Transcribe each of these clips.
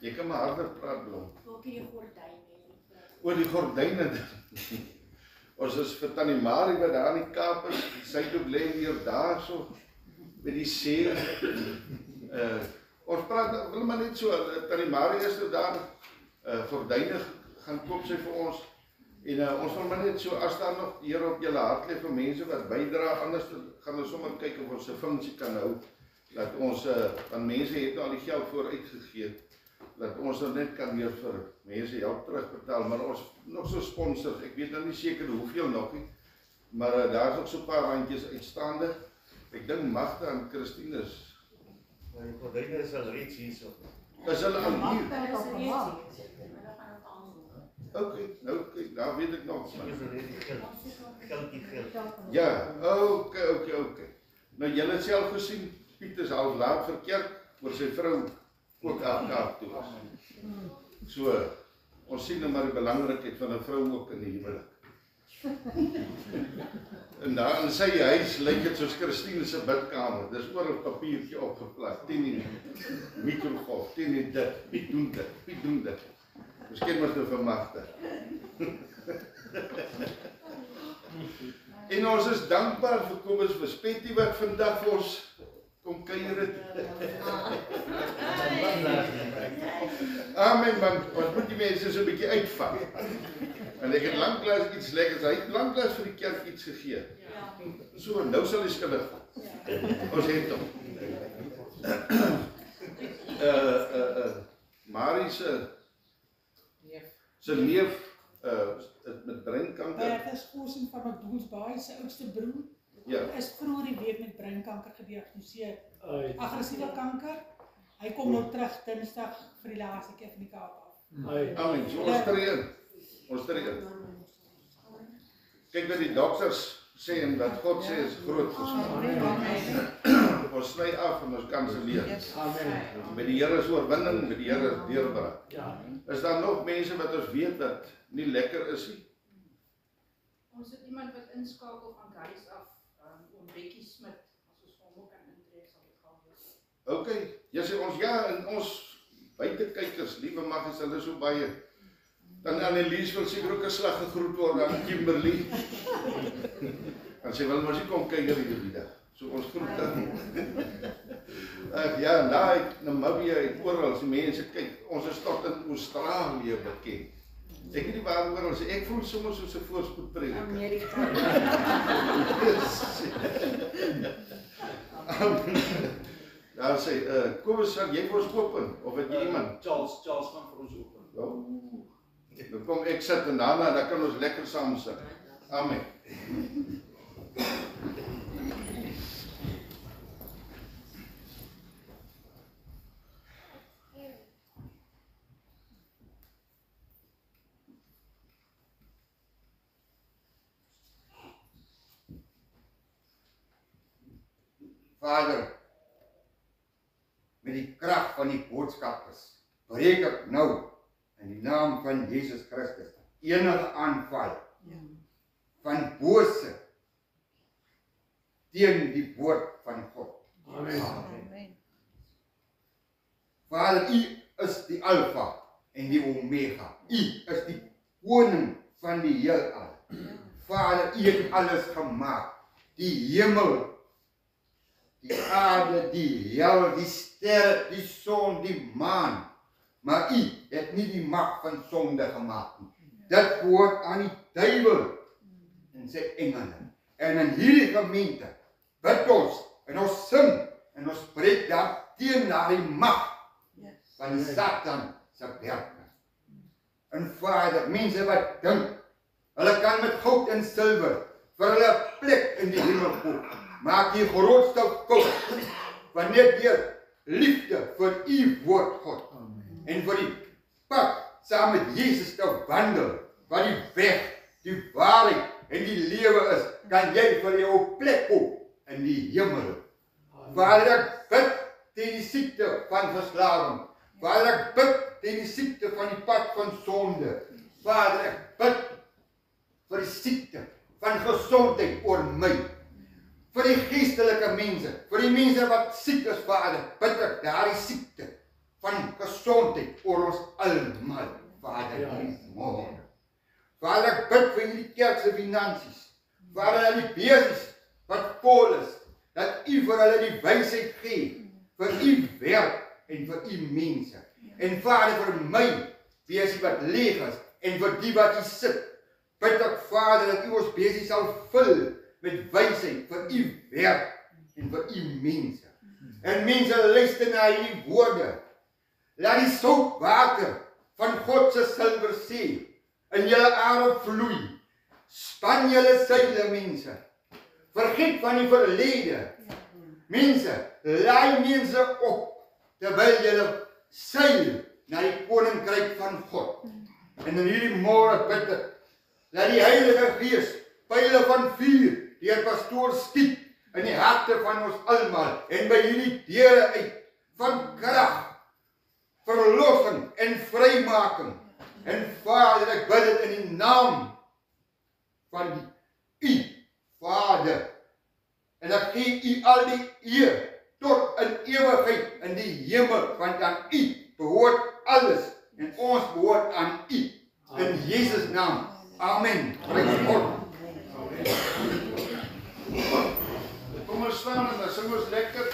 Jy kan maar harder praat, Blom. Ook die gordijnen. Oor die gordyne. Ons is vir Tannie Marie wat daar in die Kaap is, sy toe bly weer daar so, by die see. Ons praat, wil maar net so, Tannie Marie is daar, gordyne gaan koop sy vir ons, en ons wil maar net so, as daar nog hier op julle hart lê vir mense wat bydra, anders gaan ons sommer kyk of ons 'n funksie kan hou, dat ons, want mense het nou al die geld vooruitgegee, dat ons nou net kan weer vir mense help terugbetaal, maar ons nog so sponsors, ek weet nou nie seker hoeveel nog nie, maar daar is ook so 'n paar randjies uitstaande. Ek dink Magda en Christine is. Maar die gordyne is al reeds hier so. Is hulle al hier? Okay, nou kyk, daar weet ek nog. Geld. Ja, okay. Nou julle het self gesien, Piet is al laat vir kerk, oor sy vrou ook Kaap toe was. So, ons sien nou maar die belangrikheid van 'n vrou ook in die huwelik. En daar in sy huis lyk dit soos Christine se bidkamer. Dis oor 'n papiertjie opgeplak, teen die mikrogolf, teen die dit, Piet doen dit. Miskien moet nou vir Magda. En ons is dankbaar vir Kobus Verspetty wat vandag vir ons kom kuier het. Amen, man. Ons moet die mense so 'n bietjie uitvang. En ek het lanklaas iets lekkers, hy het lanklaas vir die kerk iets gegee. So, nou sal hy skuldig. Ons het hom. Marie se neef met breinkanker. Bert is Goosen van McDonald's se oudste broer. Ja. Is vroeër die week met breinkanker gediagnoseer. Aggressiewe kanker. Hy kom nou terug Dinsdag vir die laaste keer van die Kaap af. Amen. So ons tree. Kyk wat die dokters sê en wat God sê is groot voorspoed. Ons sny af en ons kanselleer. Amen. Met die Here is oorwinning, met die Here is deurbraak. Ja. Is daar nog mense wat ons weet dat nie lekker is nie? Ons het iemand wat inskakel van Guys af, oom Bekkie Smit, as ons hom ook kan intree, sal dit gaan wees. Okay, jy sê ons en ons buitekykers, liewe mag is hulle so baie. Dan Annelies wil seker ook 'n slag gegroet word aan Kimberley. En sy wil mos nie kom kyk hierdie dag. So ons groet dan. Ja, daar Namibia, oral as mense kyk, ons is tot in Australië bekend. Ek weet nie waar oral sê, ek voel soms soos 'n voorspoedprediker. Amerika. Daar sê, Kobus, sal jy vir ons open, of het jy iemand? Charles gaan vir ons open. Nou kom ek sit en daarna, dan kan ons lekker saam sit. Amen. Vader, met die krag van die boodskappers, breek ek nou in die naam van Jesus Christus enige aanval van bose teen die woord van God. Amen. Amen. Vader, U is die Alpha en die Omega. U is die koning van die heelal. Vader, U het alles gemaak. Die hemel, die aarde, die hel, die sterre, die son, die maan. Maar U het nie die mag van sonde gemaak nie. Dit behoort aan die duiwel en sy engele. En in hierdie gemeente bid ons en ons sing en ons spreek daarteen na die mag van die Satan se werke. En Vader, mense wat dink, hulle kan met goud en silwer vir hulle 'n plek in die hemel koop. Maak die grootste fout wanneer deur liefde vir U woord God en vir die pad saam met Jesus te wandel, wat die weg, die waarheid en die lewe is, kan jy vir jou plek koop in die hemel. Vader, ek bid teen die siekte van verslawing. Vader, ek bid teen die siekte van die pad van sonde. Vader, ek bid vir die siekte van gesondheid oor my. Vir die geestelike mense, vir die mense wat siek is, Vader, bid ek daardie siekte van gesondheid oor ons almal, Vader, môre. Vader, ek bid vir hierdie kerk se finansies. Vader, dat die besies wat vol is, dat U vir hulle die wysheid gee, vir U werk en vir U mense. En Vader, vir my besie wat leeg is, en vir die wat hier sit, bid ek Vader, dat U ons besie sal vul met wysheid vir U werk en vir U mense. En mense, luister na hierdie woorde. Laat die soutwater van God se silwer see in julle are vloei. Span julle seile, mense. Vergeet van die verlede. Mense, laai mense op, terwyl julle seil na die koninkryk van God. En in hierdie môre bid ek, laat die Heilige Gees pyle van vuur deur pastoor skiet in die harte van ons almal en by hierdie deure uit van krag, verlossing en vrymaking. En Vader, ek bid dit in die naam van U, Vader. En ek gee U al die eer tot in ewigheid in die hemel, want aan U behoort alles en ons behoort aan U. In Jesus naam. Amen. Prys God. Kom ons staan en dan sing ons lekker.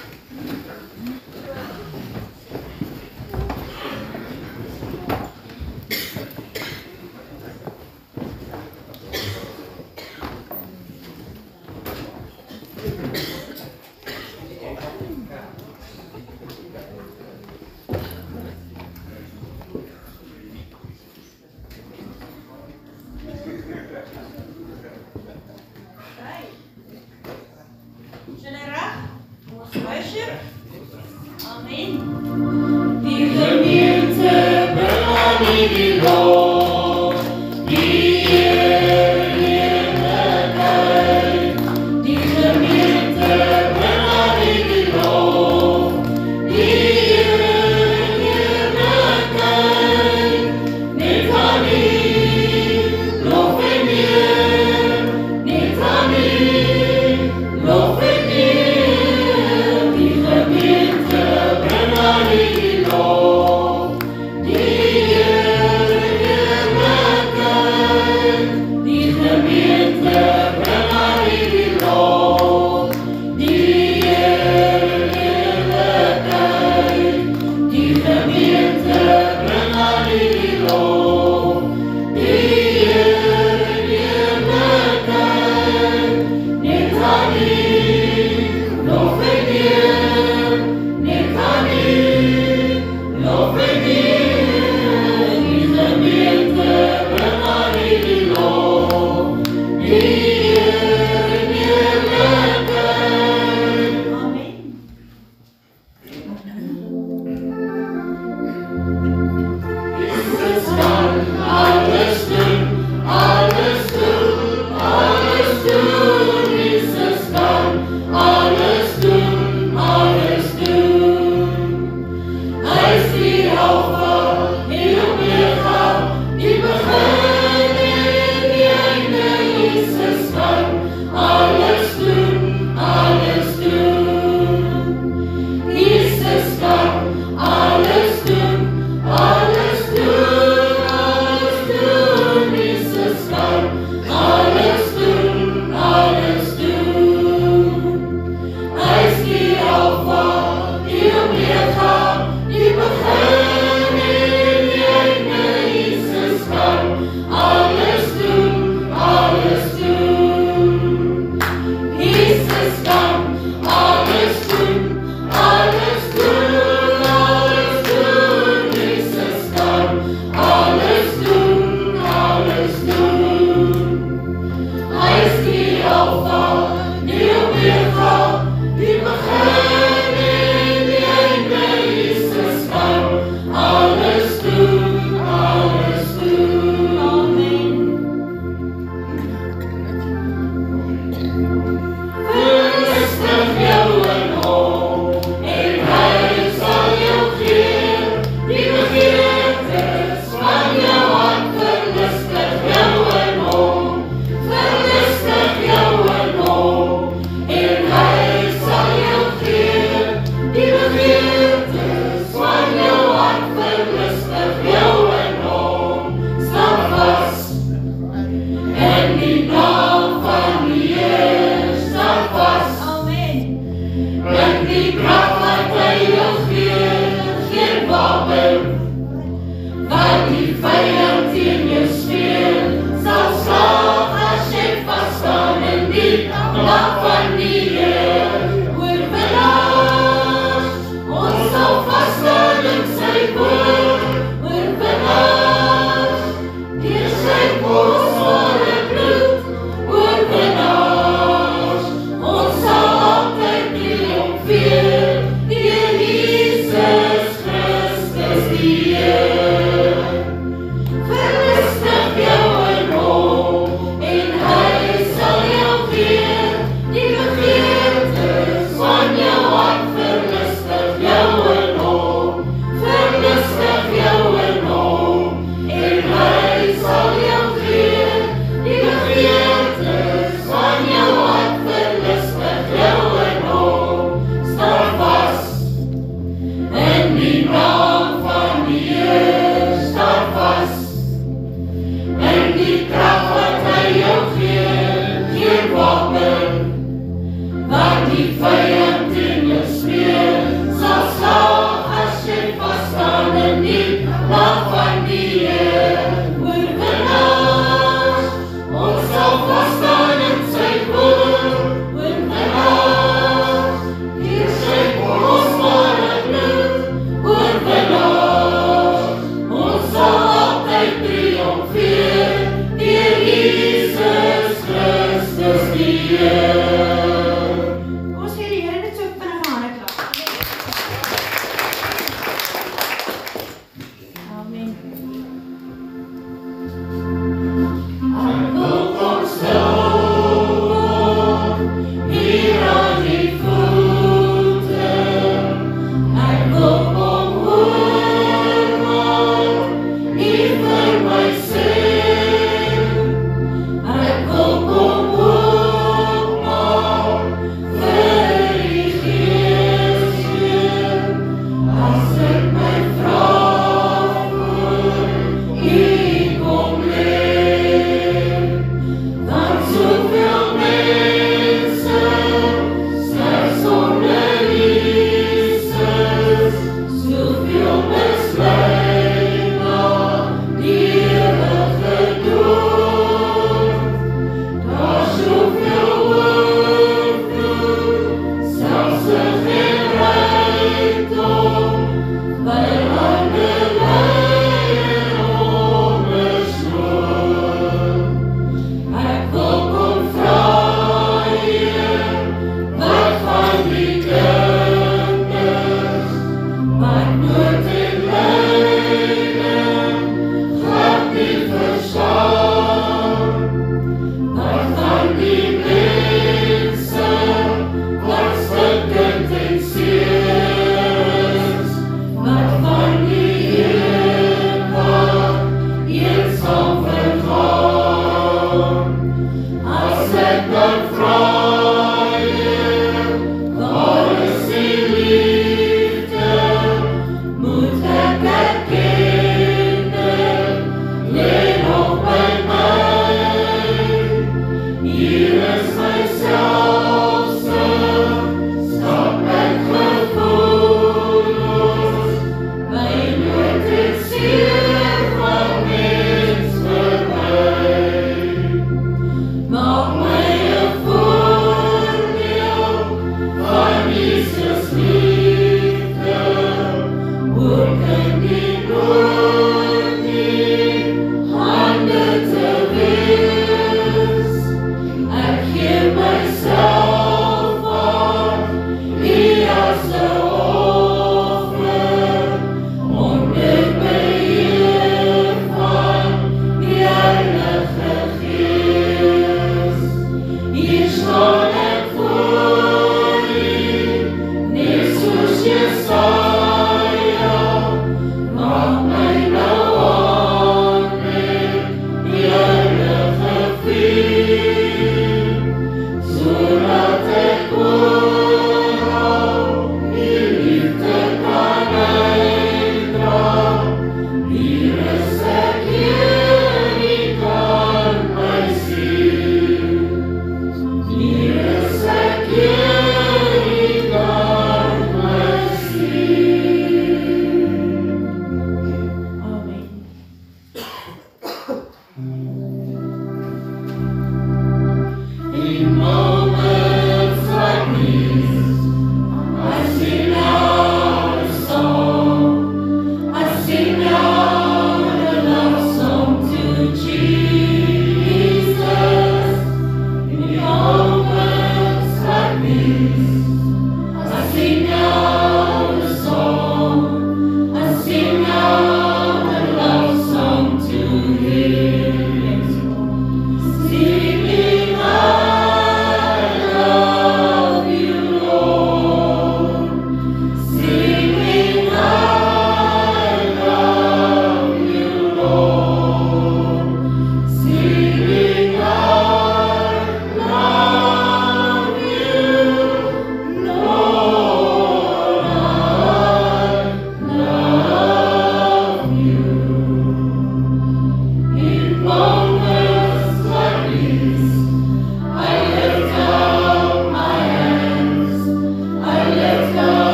Amen.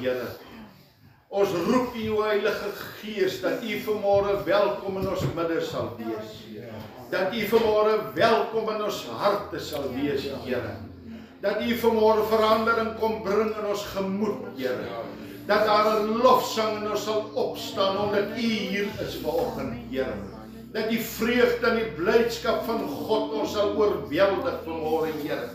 Here. Ons roep U, Heilige Gees, dat U vanmôre welkom in ons midde sal wees. Dat U vanmôre welkom in ons harte sal wees, Here. Dat U vanmôre verandering kom bring in ons gemoed, Here. Dat daar 'n lofsang in ons sal opstaan, omdat U hier is vanoggend, Here. Dat die vreugde en die blydskap van God ons sal oorweldig vanmôre, Here.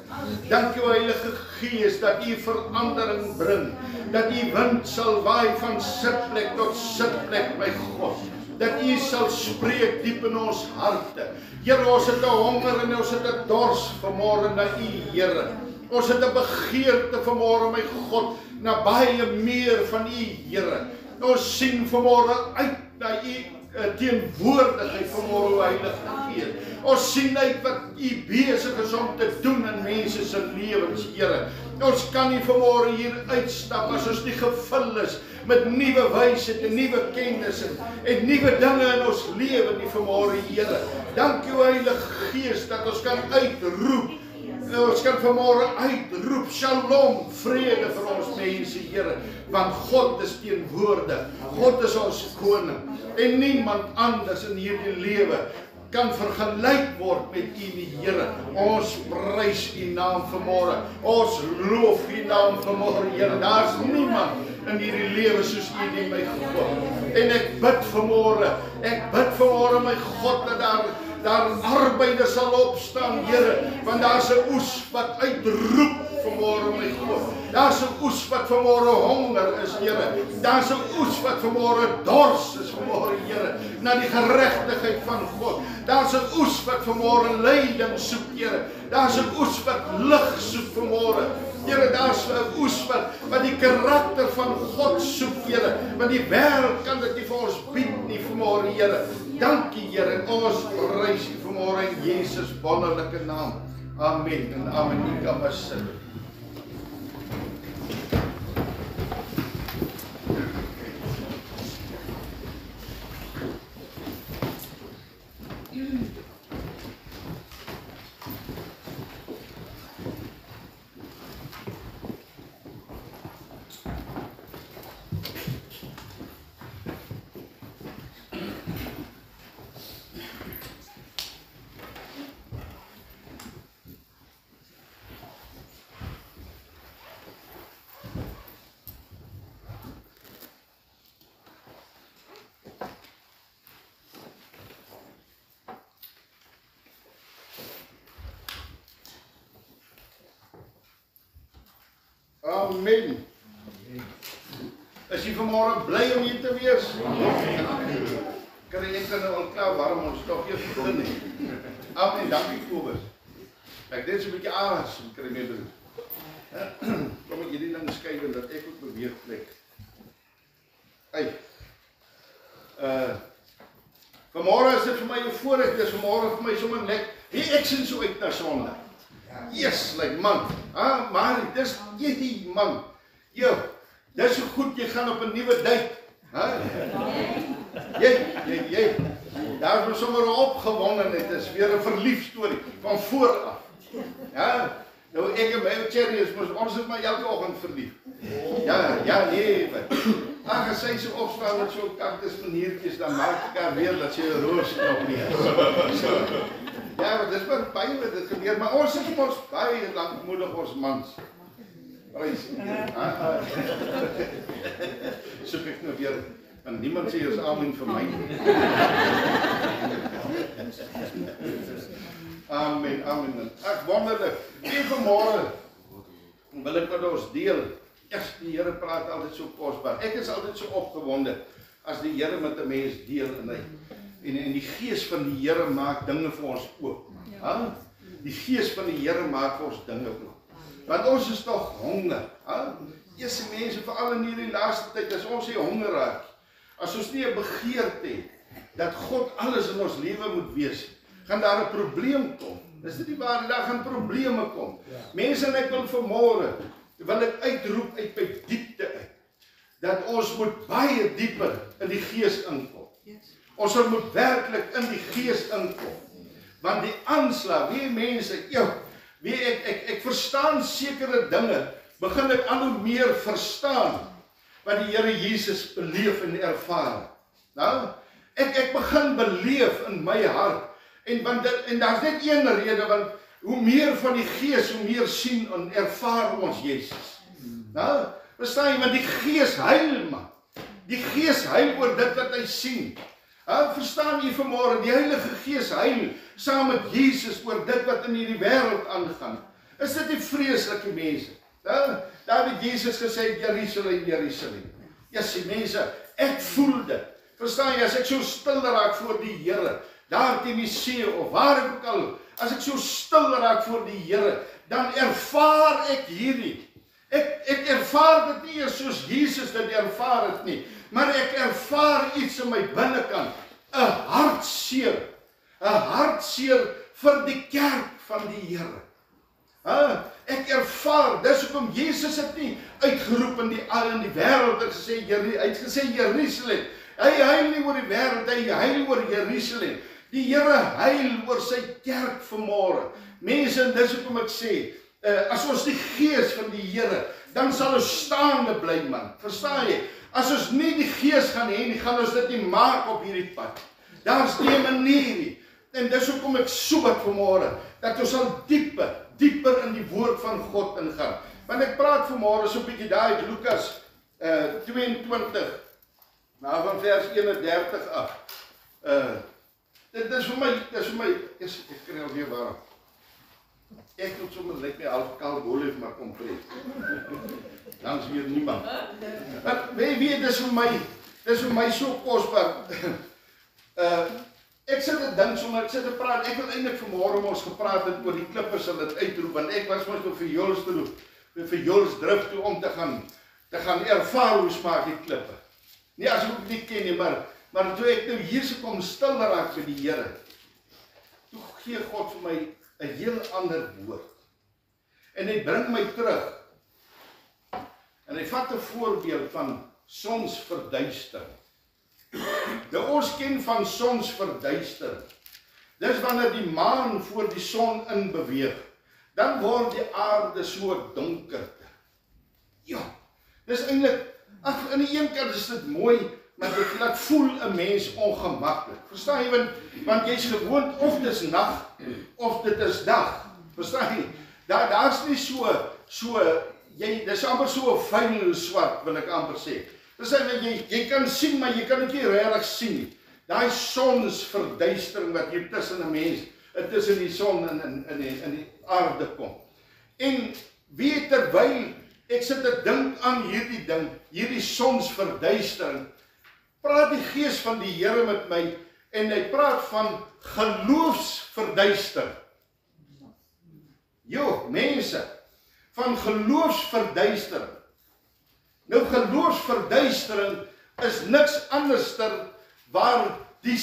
Dankie, Heilige Gees, dat U verandering bring. Dat U wind sal waai van sitplek tot sitplek, my God. Dat U sal spreek diep in ons harte. Here, ons het 'n honger en ons het 'n dors vanmôre na U, Here. Ons het 'n begeerte vanmôre, my God, na baie meer van U, Here. Ons sien vanmôre uit na U teenwoordigheid vanmôre, Heilige Gees. Ons sien uit wat U besig is om te doen in mense se lewens, Here. Ons kan nie vanmôre hier uitstap as ons nie gevul is met nuwe wysheid en nuwe kennis en nuwe dinge in ons lewe nie vanmôre, Here. Dankie, Heilige Gees, dat ons kan uitroep. Ons kan vanmôre uitroep, Shalom, vrede vir ons mense, Here. Want God is teenwoordig. God is ons koning. En niemand anders in hierdie lewe kan vergelyk word met U nie, Here. Ons prys U naam vanmôre. Ons loof U naam vanmôre, Here. Daar's niemand in hierdie lewe soos U nie, my God. En ek bid vanmôre, my God, dat daar arbeiders sal opstaan, Here, want daar's 'n oes wat uitroep vanmôre, my God. Daar's 'n oes wat vanmôre honger is, Here. Daar's 'n oes wat vanmôre dors is vanmôre, Here, na die geregtigheid van God. Daar's 'n oes wat vanmôre leiding soek, Here. Daar's 'n oes wat lig soek vanmôre. Here, daar's 'n oes wat die karakter van God soek, Here. Want die wêreld kan dit nie vir ons bied nie vanmôre, Here. Dankie, Here, ons prys U vanmôre in Jesus wonderlike naam. Amen en amen. U kan maar sit. Amen. Is jy vanmôre bly om hier te wees? Kan jy net nou al klaar waarom ons nog eers begin nie? Amen, dankie Kobus. Ek dit so 'n bietjie asem kry mee doen. Kom ek hierdie ding skuif en dat ek ook beweeg plek. Vanmôre is dit vir my 'n voorreg, dis vanmôre vir my sommer net. Ek sien so uit na Sondag. Yes, like man. Maar dis die man. Jo, dis so goed jy gaan op 'n nuwe date. Jy. Daar is sommer opgewondenheid, dit is weer 'n verlief storie van voor af. Ja, nou ek en my Cherry is ons is maar elke oggend verlief. Ja, nee. Ag, as sy so opstaan met so 'n kaktus maniertjies, dan maak ek haar weer dat sy 'n roos knop nie is. Ja, maar dis maar baie wat dit gebeur, maar ons is ons baie lankmoedig ons mans. Prys. Soek ek nou weer, want niemand sê is amen vir my. Amen. Ek wonderlik. Nie vanmôre wil ek met ons deel. Eers die Here praat altyd so kosbaar. Ek is altyd so opgewonde as die Here met 'n mens deel en die gees van die Here maak dinge vir ons oop. Die gees van die Here maak vir ons dinge oop. Want ons is tog honger. Eerste mense, veral in hierdie laaste tyd, as ons hier honger raak, as ons nie 'n begeerte het dat God alles in ons lewe moet wees, gaan daar 'n probleem kom. Is dit nie waar? Daar gaan probleme kom. Mense, en ek wil vanmôre wil ek uitroep uit by diepte uit, dat ons moet baie dieper in die gees inkom. Ons moet werklik in die gees inkom. Want die aanslag, mense, ek verstaan sekere dinge, begin ek al hoe meer verstaan, wat die Here Jesus beleef en ervaar. Nou, ek begin beleef in my hart, en daar's net een rede, want hoe meer van die Gees, hoe meer sien en ervaar ons Jesus. Nou, verstaan jy, want die Gees heil, man. Die Gees heil oor dit wat hy sien. Verstaan jy vanmôre, die Heilige Gees heil saam met Jesus oor dit wat in hierdie wêreld aangaan. Is dit nie vreeslike mense? Daar het Jesus gesê, Jerusalem, Jerusalem. Ja, sien mense, ek voel dit. Verstaan jy, as ek so stil raak voor die Here, daar teen die see of waar ek ook al, as ek so stil raak voor die Here, dan ervaar ek hierdie. Ek ervaar dit nie eers soos Jesus dit ervaar het nie, maar ek ervaar iets in my binnekant, 'n hartseer vir die kerk van die Here. Ek ervaar, dis hoekom Jesus het nie uitgeroep in die wêreld en gesê, hy het gesê Jerusalem. Hy heil nie oor die wêreld, hy heil oor Jerusalem. Die Here heil oor sy kerk vanmôre. Mense, dis hoekom ek sê, as ons die Gees van die Here, dan sal ons staande bly, man. Verstaan jy? As ons nie die Gees gaan hê nie, gaan ons dit nie maak op hierdie pad. Daar's nie 'n manier nie. En dis hoekom ek soek vanmôre, dat ons sal dieper in die woord van God ingaan. Want ek praat vanmôre so 'n bietjie daar uit Lukas 22, nou van vers 31 af. Dit is vir my, ek kry alweer waar. Ek moet sommer net my half kaal bolef maar kom preek. Dan is weer niemand. Weet, dis vir my so kosbaar. Ek sit te dink sommer, ek sit te praat, ek wil eintlik vanmôre ons gepraat het oor die klippers en dit uitroep, want ek was mos nog vir Jules drif toe om te gaan ervaar hoe smaak die klippe. Nie as ek nie ken nie, maar toe ek nou hier se kom stil raak vir die Here, toe gee God vir my 'n heel ander woord. En hy bring my terug. En hy vat 'n voorbeeld van sonsverduistering. Nou ons ken van sonsverduistering. Dis wanneer die maan voor die son in beweeg, dan word die aarde so donkerte. Ja, dis eintlik, aan die een kant is dit mooi, maar dit laat voel 'n mens ongemaklik. Verstaan jy, want jy's gewoond of dit is nag of dit is dag. Verstaan jy? Daar's nie dis amper so 'n vuil swart, wil ek amper sê. Verstaan jy kan sien, maar jy kan dit nie regtig sien nie. Daai sonsverduistering wat hier tussen 'n mens, tussen die son en die aarde kom. En weet, terwyl ek sit te dink aan hierdie ding, hierdie sonsverduistering, praat die Gees van die Here met my, en hy praat van geloofsverduistering. Jo, mense, van geloofsverduistering. Nou, geloofsverduistering is niks anderster waar die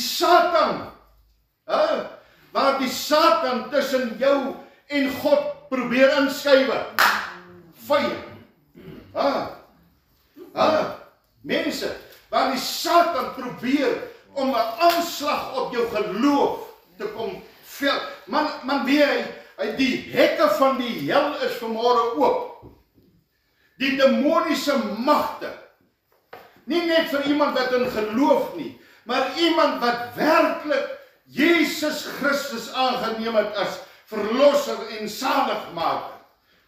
Satan tussen jou en God probeer inskuiwe. Vyand. Mense, waar die Satan probeer om 'n aanslag op jou geloof te kom vel. Man weet hy, die hekke van die hel is vanmôre oop. Die demoniese magte. Nie net vir iemand wat in geloof nie, maar iemand wat werklik Jesus Christus aangeneem het as verlosser en saligmaker.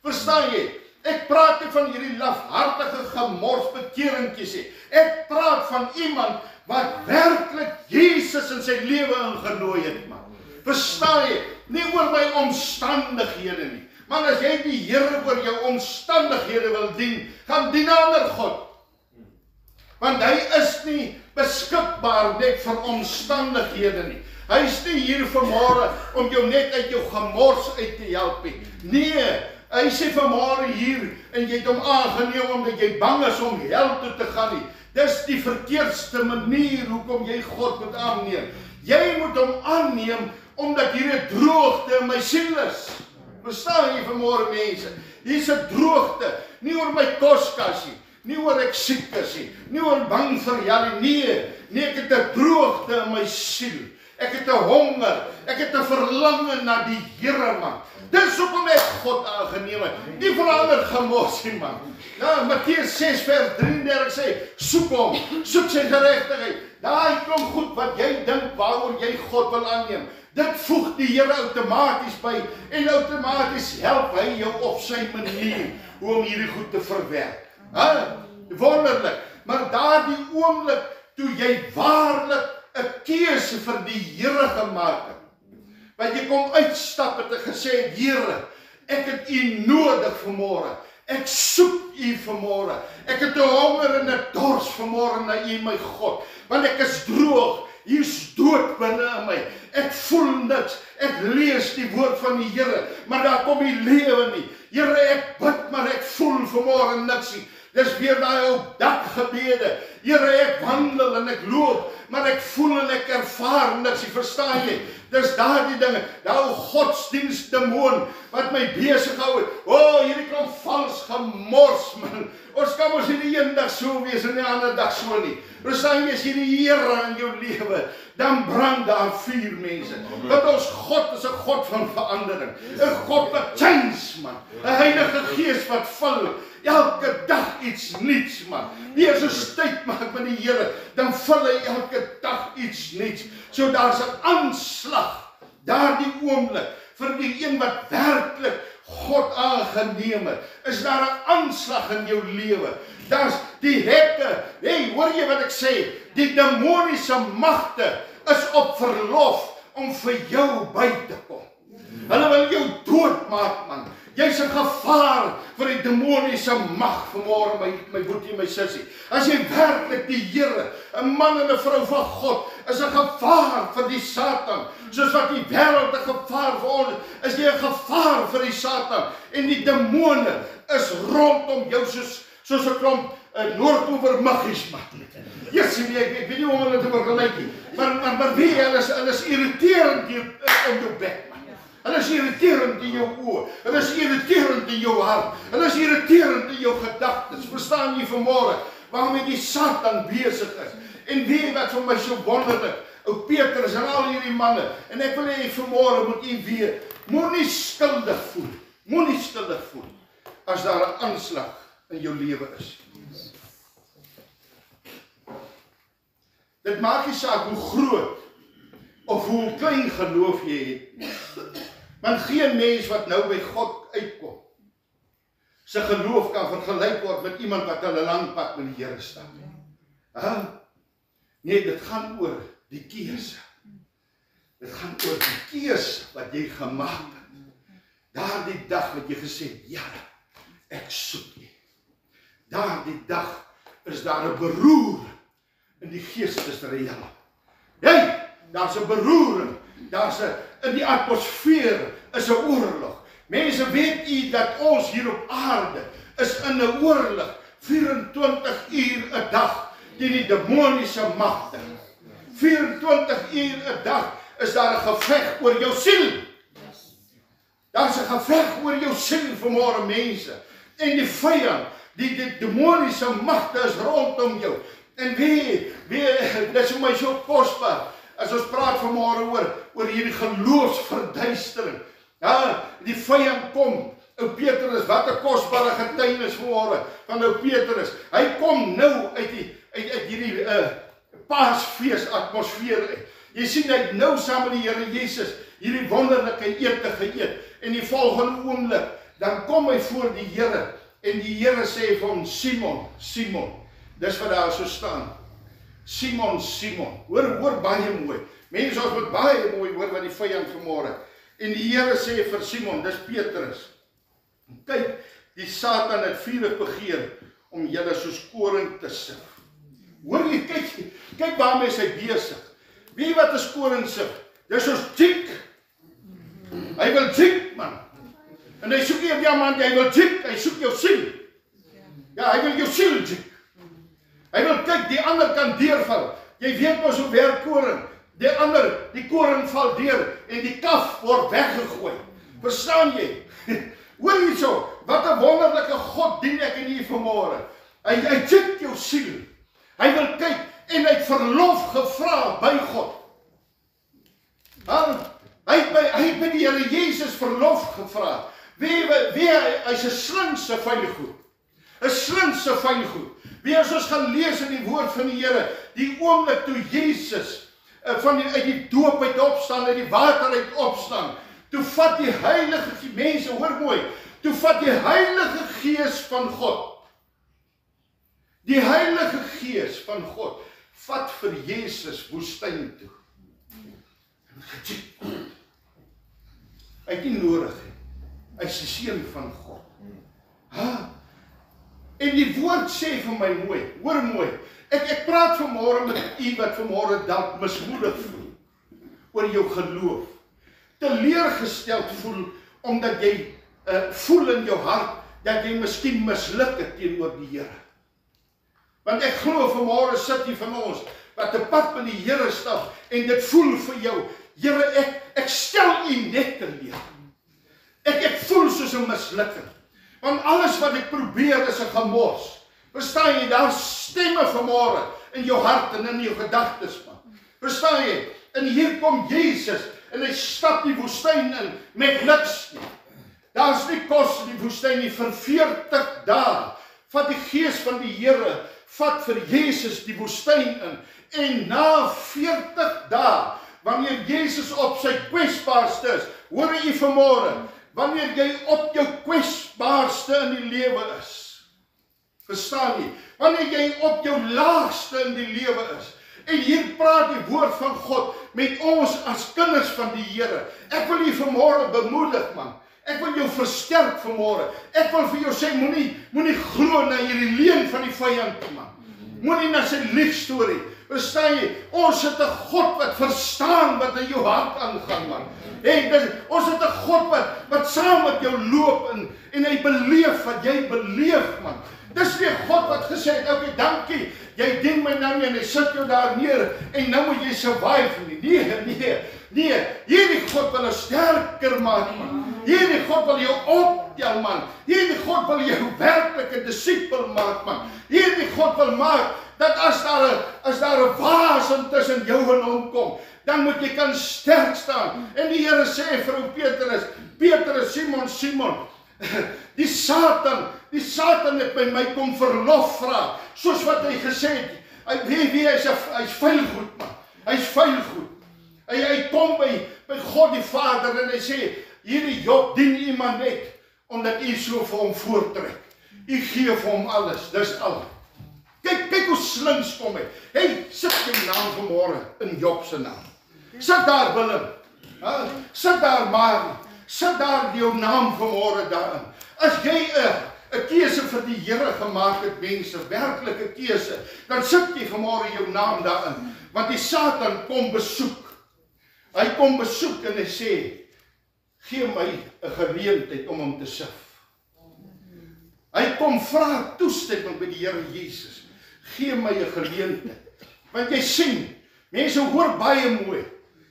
Verstaan jy? Ek praat nie van hierdie lafhartige gemors bekeringkies nie. Ek praat van iemand wat werklik Jesus in sy lewe ingenooi het, man. Verstaan jy? Nie oor my omstandighede nie. Man, as jy die Here oor jou omstandighede wil dien, gaan dien 'n ander God. Want hy is nie beskikbaar net vir omstandighede nie. Hy is nie hier vanmôre om jou net uit jou gemors uit te help nie. Nee, hy sê vanmôre hier, en jy het hom aangeneem omdat jy bang is om hel toe te gaan nie. Dis die verkeerdste manier hoekom jy God moet aanneem. Jy moet hom aanneem omdat hier 'n droogte in my siel is. Verstaan jy vanmôre, mense? Hier's 'n droogte, nie oor my koskas nie oor ek siek is nie oor bang vir jou nie. Nee, ek het 'n droogte in my siel. Ek het 'n honger, ek het 'n verlange na die Here, man. Dis hoekom ek God aangeneem het. Nie verander gemors nie, man. Ja, Matteus 6 vers 33 sê, soek hom, soek sy geregtigheid. Daai klomp goed wat jy dink waaroor jy God wil aanneem. Dit voeg die Here outomaties by en outomaties help hy jou op sy manier hoe om hierdie goed te verwerk. Wonderlik. Maar daardie oomblik toe jy waarlik 'n keuse vir die Here gemaak het. Want jy kom uitstap het en gesê, Here, ek het U nodig vanmôre. Ek soek U vanmôre. Ek het 'n honger en 'n dors vanmôre na U, my God. Want ek is droog. Hier's dood binne in my. Ek voel niks. Ek lees die woord van die Here, maar daar kom nie lewe nie. Here, ek bid, maar ek voel vanmôre niks nie. Dis weer daai ou dakgebede. Here, ek wandel en ek loop, maar ek voel en ek ervaar niks. Verstaan jy? Dis daardie dinge, daai godsdienstdemoon wat my besig hou het. Hierdie klomp vals gemors, man. Ons kan mos nie eendag so wees en die ander dag so nie. Verstaan jy, as jy die Here in jou lewe, dan brand daar vuur, mense. Want ons God is 'n God van verandering. 'n God wat change, man. 'n Heilige Gees wat vul elke dag iets nuuts, man. Wie as 'n tyd maak met die Here, dan vul hy elke dag iets nuuts. So daar's 'n aanslag daardie oomblik vir die een wat werklik God aangeneem het. Is daar 'n aanslag in jou lewe? Daar's die hekke. Hoor jy wat ek sê? Die demoniese magte is op verlof om vir jou by te kom. Hulle wil jou doodmaak, man. Jy's 'n gevaar vir die demoniese mag vanmôre, my boetie, my sussie. As jy werklik die Here, 'n man en 'n vrou van God, is 'n gevaar vir die Satan. Soos wat die wêreld 'n gevaar vir ons is jy 'n gevaar vir die Satan. En die demone is rondom jou soos 'n klomp Noordoewer muggies, man. Jesus, ek weet nie hoe om hulle te vergelyk nie. Maar wie, hulle is irriterend in jou bek, man. Hulle is irriterend in jou oë. Hulle is irriterend in jou hart. Hulle is irriterend in jou gedagtes. Verstaan jy vanmôre waarmee die Satan besig is? En weet wat vir my so wonderlik, ou Petrus en al hierdie manne, en ek wil hê vanmôre moet u weet, moenie skuldig voel. Moenie skuldig voel as daar 'n aanslag in jou lewe is. Dit maak nie saak hoe groot of hoe klein geloof jy het. Want geen mens wat nou by God uitkom, sy geloof kan vergelyk word met iemand wat al 'n lang pad met die Here stap. Nee, dit gaan oor die keuse. Dit gaan oor die keuse wat jy gemaak het. Daardie dag wat jy gesê het, Here, ek soek U. Daardie dag is daar 'n beroering in die geestesreël. Daar's 'n beroering. In die atmosfeer is 'n oorlog. Mense, weet u dat ons hier op aarde is in 'n oorlog 24 uur 'n dag teen die demoniese magte. 24 uur 'n dag is daar 'n geveg oor jou siel. Daar's 'n geveg oor jou siel vanmôre, mense. En die vyand, die demoniese magte is rondom jou. En wie, dit is vir my so kosbaar, as ons praat vanmôre oor hierdie geloofsverduistering. Ja, die vyand kom, ou Petrus, wat 'n kosbare getuienis vanmôre van ou Petrus. Hy kom nou uit hierdie Paasfees atmosfeer uit. Jy sien, hy het nou saam met die Here Jesus hierdie wonderlike ete geëet. En die volgende oomblik, dan kom hy voor die Here, en die Here sê vir hom, Simon, Simon. Dis wat daar so staan. Simon, Simon. Hoor baie mooi. Mense, ons moet baie mooi hoor wat die vyand vanmôre. En die Here sê vir Simon, dis Petrus. Kyk, die Satan het vurig begeer om julle soos koring te sif. Hoor jy, kyk waarmee is hy besig. Wie wat is koring sif? Dis soos jink. Hy wil jink, man. En hy soek nie 'n diamant, hy wil jink, hy soek jou siel. Ja, hy wil jou siel jink. Hy wil kyk, die ander kan deurval. Jy weet mos hoe werk koring. Die koring val deur en die kaf word weggegooi. Verstaan jy? Hoor hierso, wat 'n wonderlike God dien ek in hier vanmôre. Hy check jou siel. Hy wil kyk en hy het verlof gevra by God. Hy Hy het by die Here Jesus verlof gevra. Hy's 'n slinkse fyngoed. 'n slinkse fyngoed. Wie as ons gaan lees in die woord van die Here, die oomblik toe Jesus uit die doop uit opstaan, uit die water uit opstaan, toe vat die heilige mense, hoor mooi, toe vat die Heilige Gees van God, die Heilige Gees van God, vat vir Jesus woestyn toe. Hy het nie nodig, hy is die seun van God. En die woord sê vir my mooi, hoor mooi, ek praat vanmôre met u wat vanmôre dalk mismoedig voel, oor jou geloof, teleurgesteld voel, omdat jy voel in jou hart, dat jy miskien misluk het teenoor die Here. Want ek glo vanmôre sit hier van ons, wat 'n pad met die Here stap, en dit voel vir jou, Here, ek stel u net teleur. Ek voel soos 'n mislukking. Want alles wat ek probeer is 'n gemors. Verstaan jy, daar stemme vanmôre in jou hart en in jou gedagtes, man. Verstaan jy? En hier kom Jesus, en hy stap die woestyn in, met niks nie. Daar's nie kos in die woestyn nie, vir 40 dae. Vat die Gees van die Here, vat vir Jesus die woestyn in, en na 40 dae, wanneer Jesus op sy kwesbaarste is, hoor jy vanmôre, wanneer jy op jou kwesbaarste in die lewe is, verstaan jy, wanneer jy op jou laagste in die lewe is, en hier praat die woord van God met ons as kinders van die Here. Ek wil jy vanmôre bemoedig, man. Ek wil jou versterk vanmôre. Ek wil vir jou sê, moenie glo na hierdie leuen van die vyand, man. Moenie na sy liegstorie. Verstaan jy? Ons het 'n God wat verstaan wat in jou hart aangaan, man. Ons het 'n God wat saam met jou loop en hy beleef wat jy beleef, man. Dis nie God wat gesê het, okay, dankie, jy dien my nou nie, en hy sit jou daar neer, en nou moet jy survive nie. Nee, hierdie God wil jou sterker maak, man. Hierdie God wil jou optel, man. Hierdie God wil jou werklik 'n disipel maak, man. Hierdie God wil maak, dat as daar 'n wasem tussen jou en hom kom, dan moet jy kan sterk staan. En die Here sê vir ou Petrus, Simon, die Satan het by my kom verlof vra, soos wat hy gesê het, hy's vuilgoed, man, hy's vuilgoed. Hy kom by God die Vader en hy sê, hierdie Job dien iemand net, omdat u so vir hom voortrek. U gee vir hom alles, dis al. Kyk hoe slinks kom hy. Hey, sit jou naam vanmôre in Job se naam. Sit daar Willem. Sit daar Marie. Sit daar jou naam vanmôre daarin. As jy 'n keuse vir die Here gemaak het, mense, werklike keuse, dan sit jy vanmôre jou naam daarin. Want die Satan kom besoek. Hy kom besoek en hy sê, gee my 'n geleentheid om hom te sif. Hy kom vra toestemming by die Here Jesus. Gee my 'n geleentheid. Want jy sien, mense hoor baie mooi.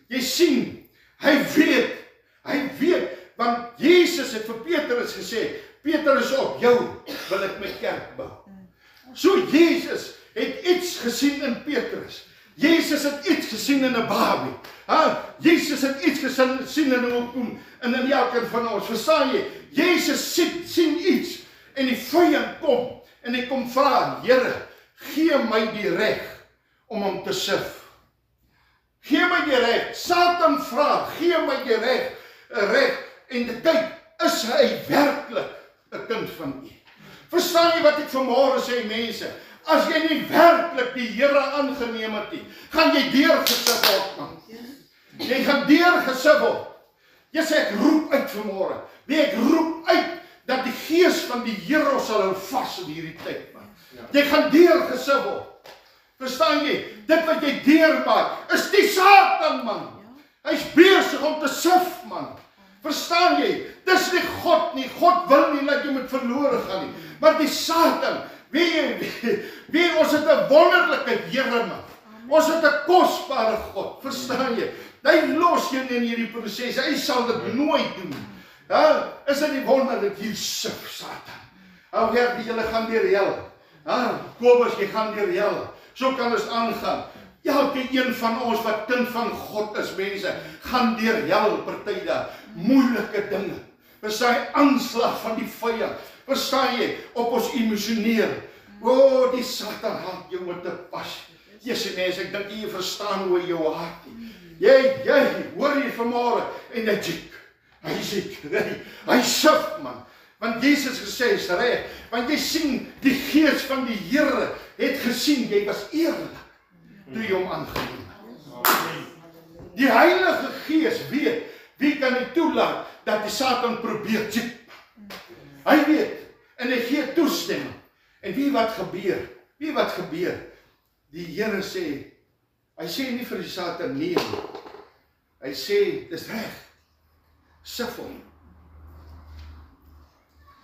Jy sien, hy weet, want Jesus het vir Petrus gesê, Petrus, op jou wil ek my kerk bou. So Jesus het iets gesien in Petrus. Jesus het iets gesien in 'n babie. Jesus het iets gesien in 'n oom en in elkeen van ons. Verstaan jy? Jesus sien iets en die vyand kom en hy kom vra, Here, gee my die reg om hom te sif. Gee my die reg. Satan vra, gee my die reg. En kyk, is hy werklik 'n kind van U? Verstaan jy wat ek vanmôre sê, mense? As jy nie werklik die Here aangeneem het nie, gaan jy deurgesif word, man. Jy gaan deurgesif word. Jy sê, ek roep uit vanmôre. Ek roep uit dat die Gees van die Here sal hou vas in hierdie tyd, man. Jy gaan deurgesif word. Verstaan jy? Dit wat jy deurmaak, is die Satan, man. Hy's besig om te sif, man. Verstaan jy? Dis nie God nie. God wil nie dat jy moet verlore gaan nie. Maar die Satan, wie ons het 'n wonderlike Here, man. Ons het 'n kosbare God. Verstaan jy? Hy los jou in hierdie proses. Hy sal dit nooit doen. Is dit nie wonderlik hier sif Satan? Alweer die julle gaan deur hel. Kobus, jy gaan deur hel. So kan ons aangaan. Elke een van ons wat kind van God is, mense, gaan deur hel partyde, moeilike dinge. Verstaan jy, aanslag van die vyand. Verstaan jy, op ons emosioneel. O, die Satan haat jou met 'n pas. Jesus mense, ek dink jy verstaan hoe jou hart nie. Jy, hoor jy vanmôre, en hy siek, hy suf man. Want Jesus gesê is reg, want jy sien, die gees van die Here het gesien, jy was eerlik, toe jy hom aangeneem het. Die Heilige Gees weet, wie kan hy toelaat, dat die Satan probeer siek. Hy weet, en hy gee toestemming. En wie wat gebeur? Die Here sê, hy sê nie vir die Satan nee, hy sê, dis reg, sif hom.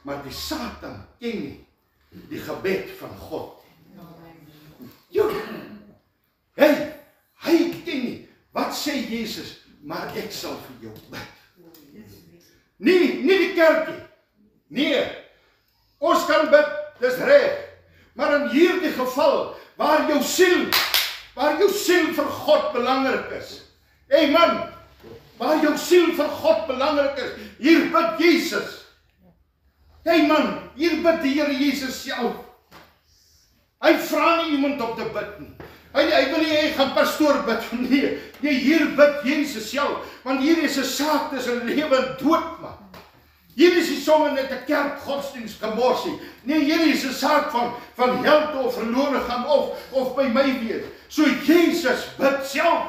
Maar die Satan ken nie die gebed van God. Hy ken nie, wat sê Jesus, maar ek sal vir jou bid. Nie die kerkie, nee, ons kan bid, dis reg, maar in hierdie geval, waar jou siel vir God belangrik is, man, waar jou siel vir God belangrik is, hier bid Jesus, man, hier bid die Here Jesus self, hy vra nie iemand om te bid nie, hy wil nie, hy gaan pastoor bid, nee, hier bid Jesus self, want hier is 'n saak tussen lewe en dood, man. Hier is nie sommer net 'n kerk godsdienst gemorsie. Nee, hier is 'n saak van hel of verlore gaan of by my wees. So Jesus bid self.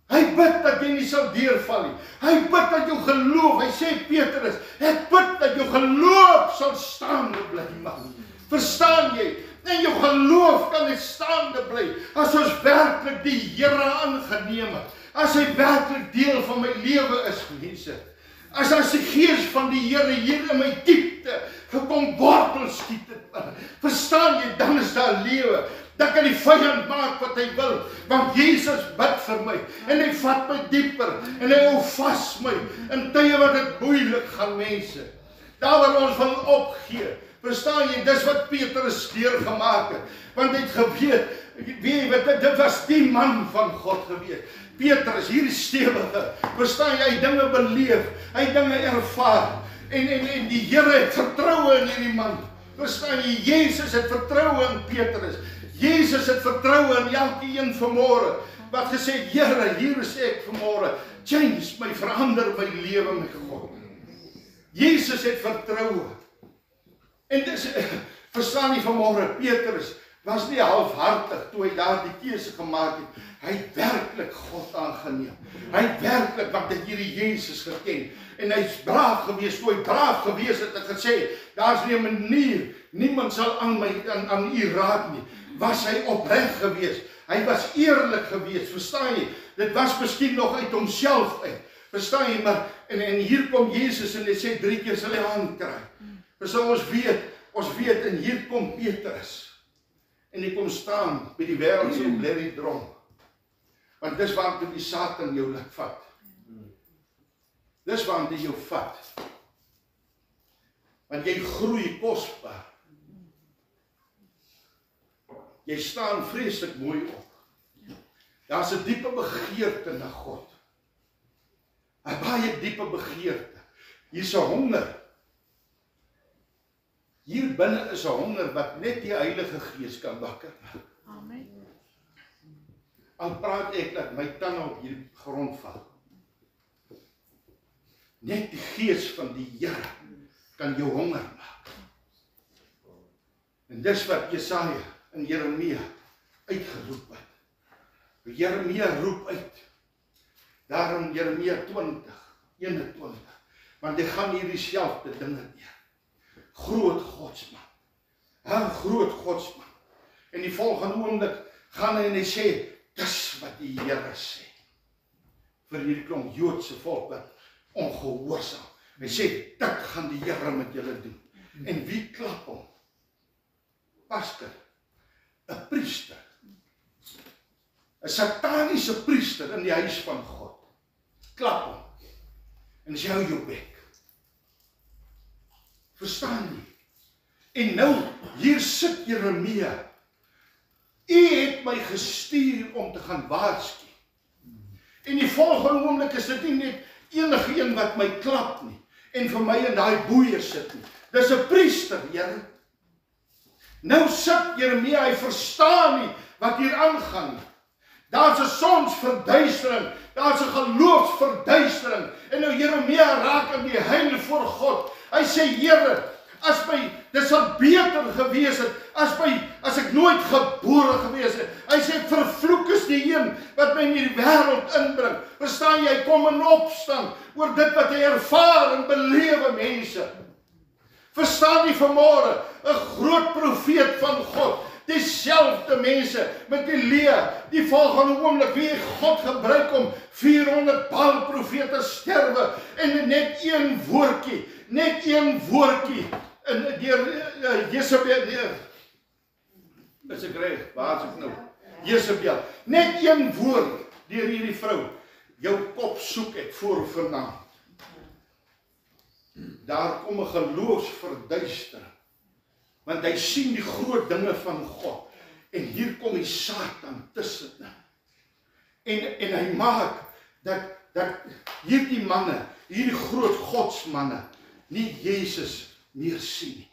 Hy bid dat jy nie sal deurval nie. Hy bid dat jou geloof, hy sê Petrus, ek bid dat jou geloof sal staande bly, man. Verstaan jy? En jou geloof kan net staande bly as ons werklik die Here aangeneem het. As hy werklik deel van my lewe is, mense. As die gees van die Here hier in my diepte gekom wortel skiet het, verstaan jy, dan is daar lewe. Dan kan die vyand maak wat hy wil, want Jesus bid vir my, en hy vat my dieper, en hy hou vas my, in tye wat dit moeilik gaan, mense. Daar waar ons wil opgee, verstaan jy, dis wat Petrus deurgemaak het, want hy het geweet, dit was die man van God geweet. Petrus, hier is stewige, verstaan jy, hy dinge beleef, hy dinge ervaar, en die Here het vertroue in hierdie man, verstaan jy, Jesus het vertroue in Petrus, Jesus het vertroue in elke een vanmôre, wat gesê, Here, hier is ek vanmôre, change my, verander my lewe, my God. Jesus het vertroue, en dis, verstaan jy vanmôre, Petrus, was nie halfhartig toe hy daar die keuse gemaak het. Hy het werklik God aangeneem. Hy het werklik wat die Here Jesus geken. En hy's braaf gewees, toe hy braaf gewees het, ek gesê, daar's nie 'n manier, niemand sal aan u raak nie. Was hy opreg gewees. Hy was eerlik gewees, verstaan jy? Dit was miskien nog uit homself uit. Verstaan jy, maar en hier kom Jesus en hy sê 3 keer sal hy aankry. Verstaan, ons weet en hier kom Petrus. En hy kom staan by die wêreldse blerrie drom. Want dis waartoe die Satan jou laat vat. Dis waartoe jou vat. Want jy groei kosbaar. Jy staan vreeslik mooi op. Daar's 'n diepe begeerte na God. 'n baie diepe begeerte. Hier's 'n honger. Hier binne is 'n honger wat net die Heilige Gees kan wakker maak. Amen. Al praat ek dat my tande op hierdie grond val. Net die Gees van die Here kan jou honger maak. En dis wat Jesaja en Jeremia uitgeroep het. Jeremia roep uit. Daarom Jeremia 20:21. Want hy gaan hierdie selfde dinge deur. Groot godsman. 'n groot godsman. En die volgende oomblik gaan hy en hy sê, dis wat die Here sê. Vir hierdie klomp Joodse volk wat ongehoorsaam. Hy sê, dit gaan die Here met julle doen. En wie klap hom? Pastor, 'n priester. 'n sataniese priester in die huis van God. Klap hom. En sê, hou jou bek. Verstaan jy? En nou, hier sit Jeremia U het my gestuur om te gaan waarsku. En die volgende oomblik is dit nie net enige een wat my klap nie, en vir my in daai boeie sit nie. Dis 'n priester, Here. Nou sit Jeremia, hy verstaan nie wat hier aangaan nie. Daar's 'n sonsverduistering, daar's 'n geloofsverduistering, en nou Jeremia raak in die huil voor God. Hy sê, Here, dit sal beter gewees het, as ek nooit gebore gewees het. Hy sê, vervloek is die een wat my in die wêreld inbring. Verstaan jy, hy kom in opstand oor dit wat hy ervaar en belewe, mense. Verstaan jy vanmôre, 'n groot profeet van God, dieselfde mense met Elia, die volgende oomblik wie God gebruik om 400 Baal profete sterwe, en net een woordjie, en deur Jezebel, is ek reg, waar is ek nou? Jezebel, net een woord deur hierdie vrou, jou kop soek ek voor vanaand. Daar kom 'n geloofsverduistering, want hy sien die groot dinge van God, en hier kom die Satan tussen. En hy maak dat hierdie manne, hierdie groot godsmanne, nie Jesus meer sien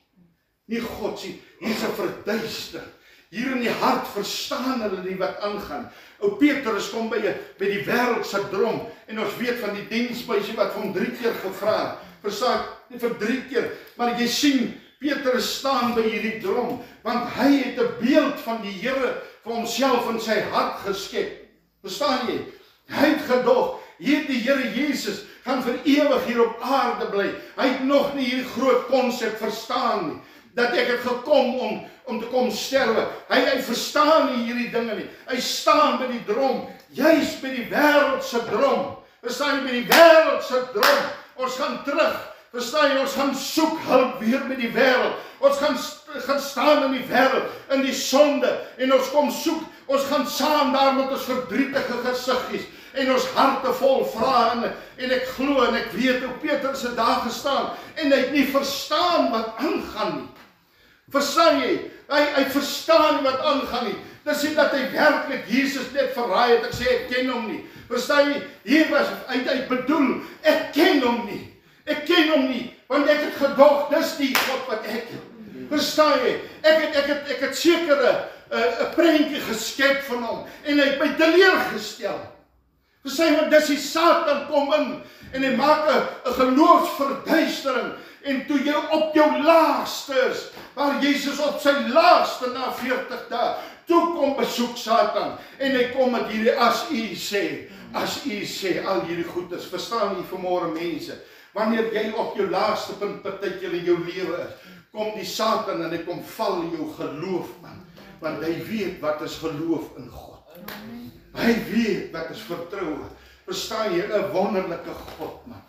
nie God sien, hier's 'n verduistering. Hier in die hart verstaan hulle nie wat aangaan. Ou Petrus kom by die wêreld se drom, en ons weet van die diensbuisie wat hom 3 keer gevra het, verstaan, nie vir 3 keer, maar jy sien, Petrus staan by hierdie drom, want hy het 'n beeld van die Here vir homself in sy hart geskep. Verstaan jy? Hy het gedog, hier die Here Jesus gaan vir ewig hier op aarde bly. Hy het nog nie hierdie groot konsep verstaan nie, dat ek het gekom om te kom sterwe. Hy verstaan nie hierdie dinge nie. Hy staan by die drom, juis by die wêreld se drom. Verstaan jy, by die wêreld se drom. Ons gaan terug. Verstaan jy, ons gaan soek hulp weer met die wêreld. Ons gaan staan in die wêreld, in die sonde, en ons kom soek. Ons gaan saam daar met ons verdrietige gesiggies en ons harte vol vrae, en ek glo en ek weet hoe Petrus het daar gestaan en hy het nie verstaan wat aangaan nie. Verstaan jy? Hy verstaan nie wat aangaan nie. Dis nie dat hy werklik Jesus net verraai het. Ek sê ek ken hom nie. Verstaan jy? Hier was hy bedoel, ek ken hom nie. Ek ken hom nie, want ek het gedog, dis die God wat ek het. Verstaan jy? Ek het sekere 'n prentjie geskep van hom, en hy het my teleurgestel. Verstaan jy, want dis die Satan kom in, en hy maak 'n geloofsverduistering, en toe jy op jou laagste is, waar Jesus op sy laagste na 40 dae, toe kom besoek Satan, en hy kom met hierdie, as u sê, al hierdie goedes. Verstaan jy vanmôre, mense? Wanneer jy op jou laagste punt partykeer in jou lewe is, kom die Satan en hy kom val jou geloof aan. Want hy weet wat is geloof in God. Hy weet wat is vertroue. Verstaan jy, 'n wonderlike God, man.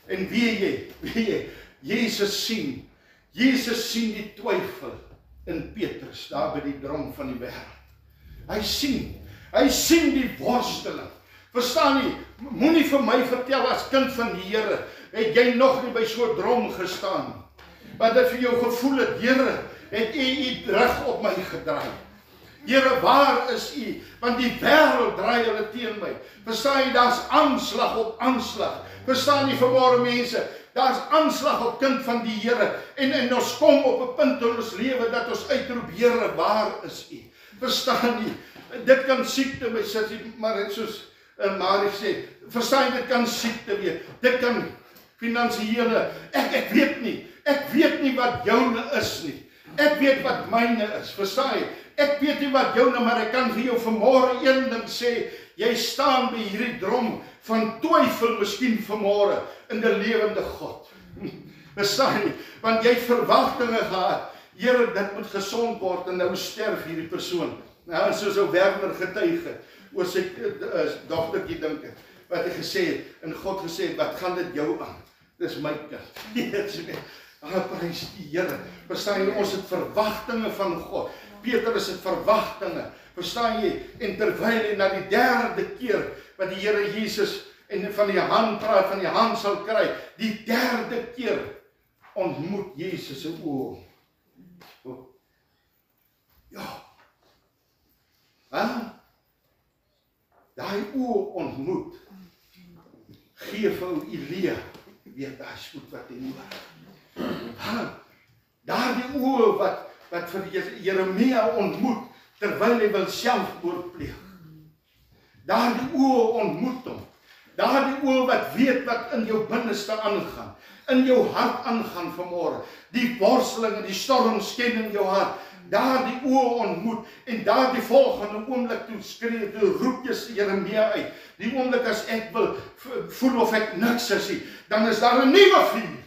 En weet jy, Jesus sien die twyfel in Petrus, daar by die drom van die wêreld. Hy sien die worsteling. Verstaan jy, moenie vir my vertel as kind van die Here, het jy nog nie by so 'n drom gestaan nie. Wat dit vir jou gevoel het, Here, het u rug op my gedraai. Here, waar is u? Want die wêreld draai hulle teen my. Verstaan jy, daar's aanslag op aanslag. Verstaan jy vanmôre, mense, daar's aanslag op kind van die Here, en ons kom op 'n punt in ons lewe dat ons uitroep, Here, waar is u? Verstaan jy, dit kan siekte wees, maar soos Marie sê, verstaan jy, dit kan siekte wees, dit kan finansiële, ek weet nie wat joune is nie, ek weet wat myne is, verstaan jy, ek weet nie wat joune, maar ek kan vir jou vanmôre een ding sê, jy staan by hierdie drom van twyfel miskien vanmôre in die lewende God, verstaan jy, want jy het verwagtinge gehad, Here, dit moet gesond word, en nou sterf hierdie persoon, nou, soos ou Werner getuig oor sy dogtertjie dink ek, wat hy gesê het, en God gesê het, wat gaan dit jou aan? Dis my kind. Prys die Here. Verstaan jy, ons het verwagtinge van God. Petrus het verwagtinge. Verstaan jy? En terwyl hy na die 3de keer wat die Here Jesus en van die hand praat, van die hand sal kry, die 3de keer ontmoet Jesus se oë. Ja. daai oë ontmoet, gee vir ou Elia weer daai spoed wat hy nodig. Daardie oë wat vir Jeremia ontmoet, terwyl hy wil selfmoord pleeg. Daardie oë ontmoet hom. Daardie oë wat weet wat in jou binneste aangaan, in jou hart aangaan vanmôre. Die worsteling en die storms ken in jou hart. Daardie oë ontmoet en daardie volgende oomblik toe roep jy Jeremia uit. Die oomblik as ek wil voel of ek niks is nie, dan is daar 'n nuwe vuur.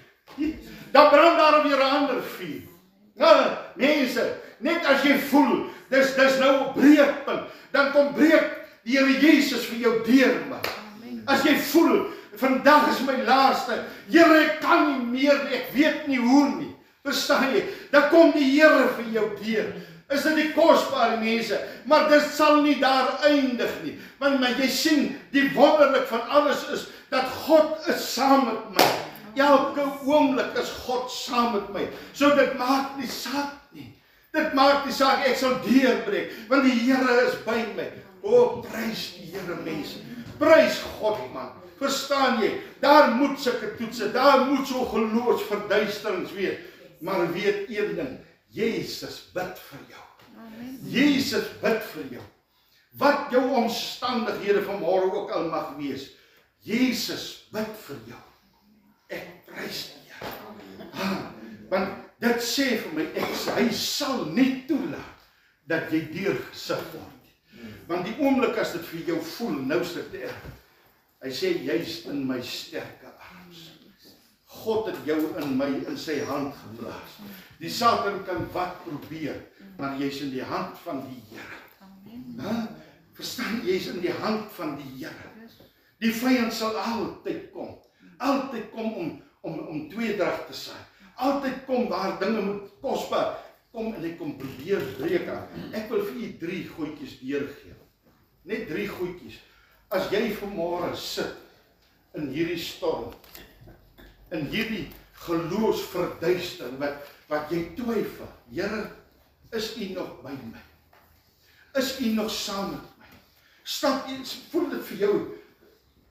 Dan brand daar weer 'n ander vuur. Nou, mense, net as jy voel, dis nou 'n breekpunt, dan kom breek die Here Jesus vir jou deur, man. As jy voel, vandag is my laaste, Here, ek kan nie meer nie, ek weet nie hoe nie. Verstaan jy? Dan kom die Here vir jou deur. Is dit die kosbare mense, maar dit sal nie daar eindig nie. Want jy sien, die wonderlik van alles is dat God is saam met my. Elke oomblik is God saam met my. So dit maak nie saak nie. Dit maak nie saak ek sal deurbreek, want die Here is by my. O, prys die Here mense. Prys God man. Verstaan jy? Daar moet sulke toetse, daar moet so geloofsverduisterings wees. Maar weet een ding, Jesus bid vir jou. Amen. Jesus bid vir jou. Wat jou omstandighede vanmôre ook al mag wees, Jesus bid vir jou. Ek prys die Here. Want dit sê vir my, hy sal nie toelaat dat jy deurgesig word. Want die oomblik as dit vir jou voel, nou is dit erg. Hy sê, jy's in my sterke arms. God het jou in sy hand geplaas. Die Satan kan wat probeer, maar jy's in die hand van die Here. Verstaan, jy's in die hand van die Here. Die vyand sal altyd kom. Altyd kom om tweedrag te saai. Altyd kom waar dinge moet kosbaar kom en hy kom probeer breek aan. Ek wil vir u 3 goedjies deurgee. Net 3 goedjies. As jy vanmôre sit in hierdie storm, in hierdie geloofsverduistering wat jy twyfel, Here, is u nog by my? Is u nog saam met my? Stap eens, voel dit vir jou.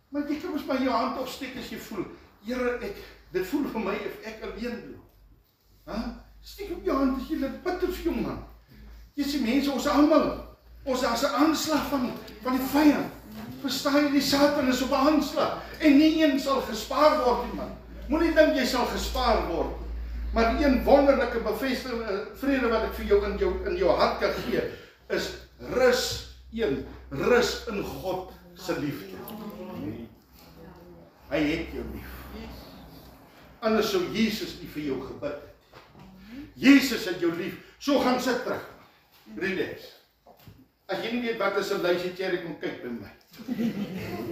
Maar jy kan mos maar jou hand opsteek as jy voel, Here, dit voel vir my of ek alleen loop. Steek op jou hand as jy bid vir jou man. Jy sê mense, ons almal, ons is 'n aanslag van die vyand. Verstaan jy, die Satan is op 'n aanslag en nie een sal gespaar word nie man. Moenie dink jy sal gespaar word. Maar die een wonderlike bevestiging vrede wat ek vir jou in jou hart kan gee, is rus in God se liefde. Hy het jou lief. Anders sou Jesus nie vir jou gebid het. Jesus het jou lief. So gaan sit terug. Relax. As jy nie weet wat is 'n lysie cherry, kom kyk by my.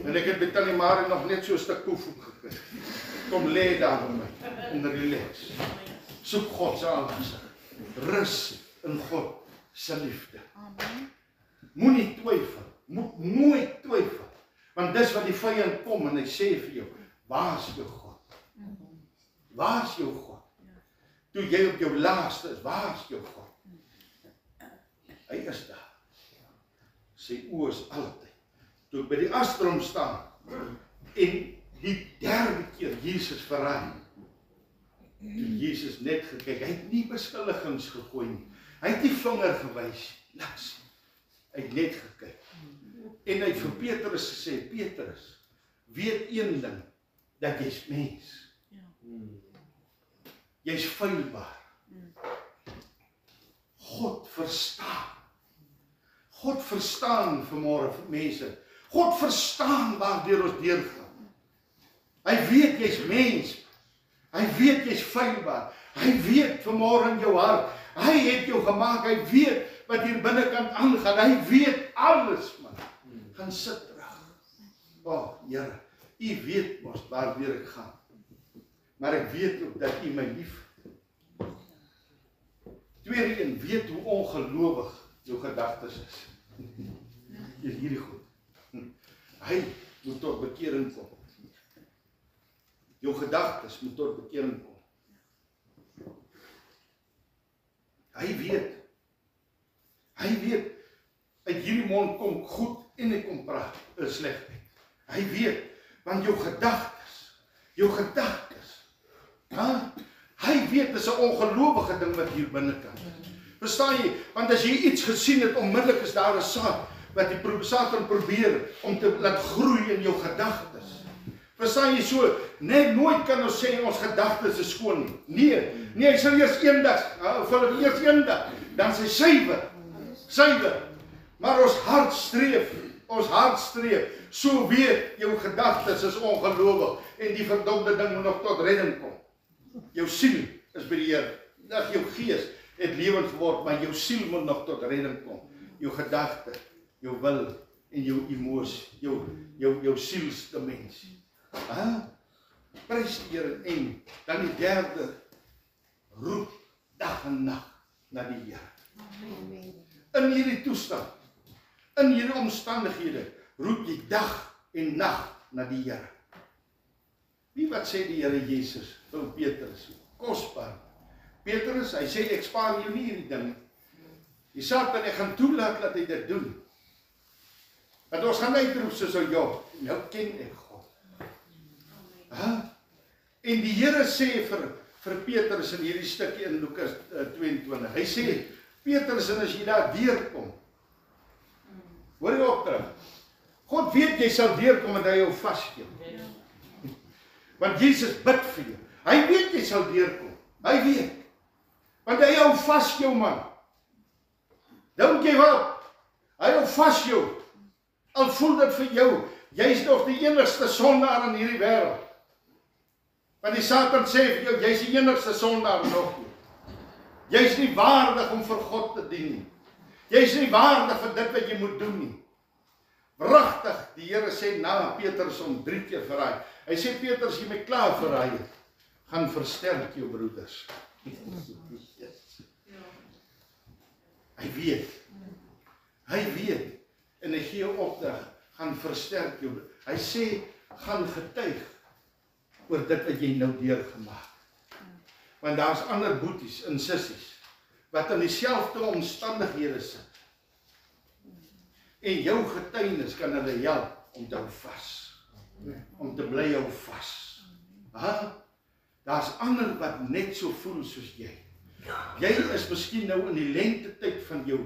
En ek het by Tannie Marie nog net so 'n stuk koevoet gekry. Kom lê daar by my en relax. Soek God se aangesig. Rus in God se liefde. Amen. Moenie twyfel. Moet nooit twyfel. Want dis wat die vyand kom en hy sê vir jou, waar's jou God? Waar's jou God? Toe jy op jou laaste is, waar's jou God? Hy is daar. Sy oë is altyd. Toe ek by die astrom staan en die 3de keer Jesus verraai. Toe Jesus net gekyk, hy het nie beskuldigings gegooi nie. Hy het nie vinger gewys, niks. Hy het net gekyk. En hy het vir Petrus gesê, Petrus, weet een ding, dat jy's mens. Jy's feilbaar. God verstaan. God verstaan vanmôre vir mense. God verstaan waardeur ons deurgaan. Hy weet jy's mens. Hy weet jy's feilbaar. Hy weet vanmôre in jou hart. Hy het jou gemaak. Hy weet wat hier binnekant aangaan. Hy weet alles, man. Gaan sit terug. O, Here, u weet mos waardeur ek gaan. Maar ek weet ook dat u my lief het. Tweede een, weet hoe ongelowig jou gedagtes is. Is hierdie goed. Hy moet tot bekering kom. Jou gedagtes moet tot bekering kom. Hy weet. uit hierdie mond kom goed en hy kom praat, is slegheid. Hy weet, want jou gedagtes, hy weet, dis 'n ongelowige ding wat hier binnekant is. Verstaan jy? Want as jy iets gesien het, onmiddellik is daar 'n saad, wat die Satan probeer om te laat groei in jou gedagtes. Verstaan jy so? Net nooit kan ons sê ons gedagtes is skoon nie. Nee, hy sal eers eendag, eers eendag, dan sy suiwer. Maar ons hart streef, so weet jou gedagtes is ongelowig en die verdomde ding moet nog tot redding kom. Jou siel is by die Here. Jou gees het lewend geword, maar jou siel moet nog tot redding kom. Jou gedagte, jou wil en jou emosie, jou sielsdimensie. Prys die Here en dan die derde, roep dag en nag na die Here. In hierdie toestand, in hierdie omstandighede, roep jy dag en nag na die Here. Wie wat sê die Here Jesus vir Petrus? Kosbaar. Petrus, hy sê ek spaar jou nie hierdie ding. Die Satan, ek gaan toelaat dat hy dit doen. Want ons gaan uitroep soos Job, nou ken ek God. En die Here sê vir Petrus in hierdie stukkie in Lukas 22, hy sê, Petrus, en as jy daar deurkom, hoor jy op terug, God weet jy sal deurkom en hy jou vasgeel. Want Jesus bid vir jou. Hy weet jy sal deurkom. Hy weet. Want hy hou vas jou, man. Don't give up. Hy hou vas jou. Al voel dit vir jou, jy is nog die enigste sondaar in hierdie wêreld. Want die Satan sê vir jou, jy is die enigste sondaar nog nie. Jy is nie waardig om vir God te dien nie. Jy is nie waardig vir dit wat jy moet doen nie. Wragtig, die Here sê na Petrus om 3 keer verraai. Hy sê, Petrus, jy my klaar verraai het, gaan versterk jou broeders. Hy weet, en hy gee jou opdrag, gaan versterk jou. Hy sê, gaan getuig oor dit wat jy nou deurgemaak. Want daar's ander boeties en sissies, wat in dieselfde omstandighede sit. En jou getuienis kan hulle help om te hou vas. Om te bly hou vas. Daar's ander wat net so voel soos jy. Jy is miskien nou in die lentetyd van jou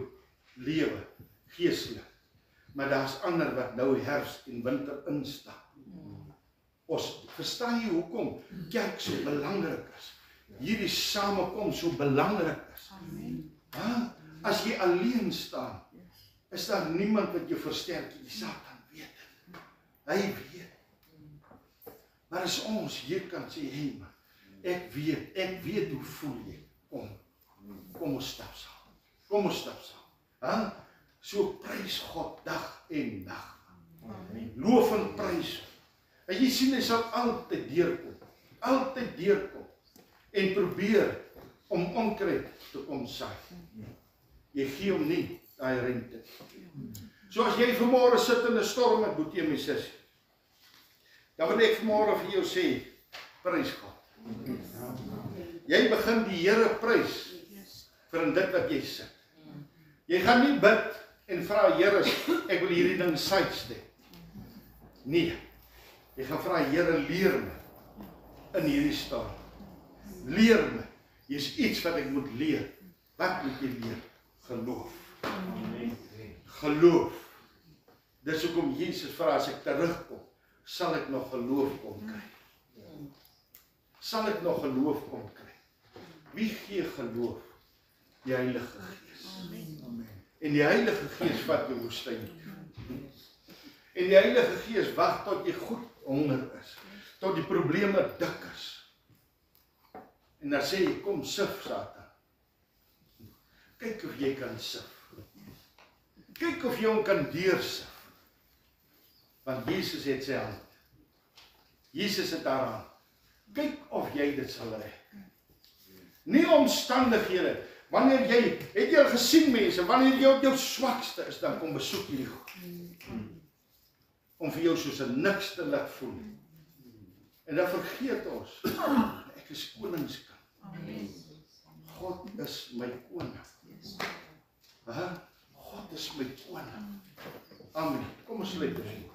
lewe, geestelik. Maar daar's ander wat nou herfs en winter instap. Ons verstaan jy hoekom kerk so belangrik is. Hierdie samekom so belangrik is. As jy alleen staan, is daar niemand wat jou versterk. Die Satan weet het. Hy weet. Maar as ons hier kan sê, hey man, ek weet hoe voel jy. Kom ons stap saam. Kom ons stap saam. So prys God dag en nag. Loof en prys. En jy sien, hy sal altyd deurkom. Altyd deurkom. En probeer om onkruid te kom saai. Jy gee hom nie daai ruimte. So as jy vanmôre sit in 'n storm met Boetie my sussie, dan wil ek vanmôre vir jou sê, prys God. Jy begin die Here prys vir dit wat jy sit. Jy gaan nie bid en vra Here, ek wil hierdie ding sidestep. Nee. Jy gaan vra Here, leer my in hierdie storm. Leer my. Hier's iets wat ek moet leer. Wat moet jy leer? Geloof. Geloof. Dis hoekom Jesus vra, as ek terugkom, sal ek nog geloof kom kry. Sal ek nog geloof kom kry. Wie gee geloof? Die Heilige Gees. En die Heilige Gees vat jou woestyn. En die Heilige Gees wag tot jy goed honger is. Tot die probleme dik is. En dan sê jy, kom sif Satan. Kyk of jy kan sif. Kyk of jy hom kan deursif. Want Jesus het sy hand. Jesus het haar hand. Kyk of jy dit sal red. Nie omstandighede. Wanneer jy, het jy al gesien mense, wanneer jy op jou swakste is, dan kom besoek hierdie goed. Om vir jou soos 'n niks te laat voel. En dan vergeet ons, ek is koningskind. God is my koning. God is my koning. Amen. Kom ons sluit ons oë.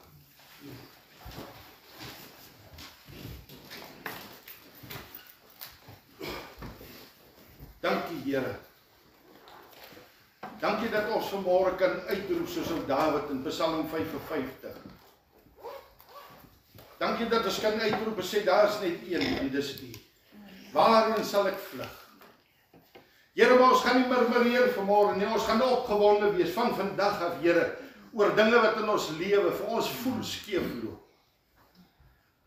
Dankie Here. Dankie dat ons vanmôre kan uitroep soos ou Dawid in Psalm 55. Dankie dat ons kan uitroep en sê daar is net een en dis U. Waarheen sal ek vlug? Here, maar ons gaan nie murmureer vanmôre nie. Ons gaan opgewonde wees van vandag af, Here, oor dinge wat in ons lewe vir ons voel skeefloop.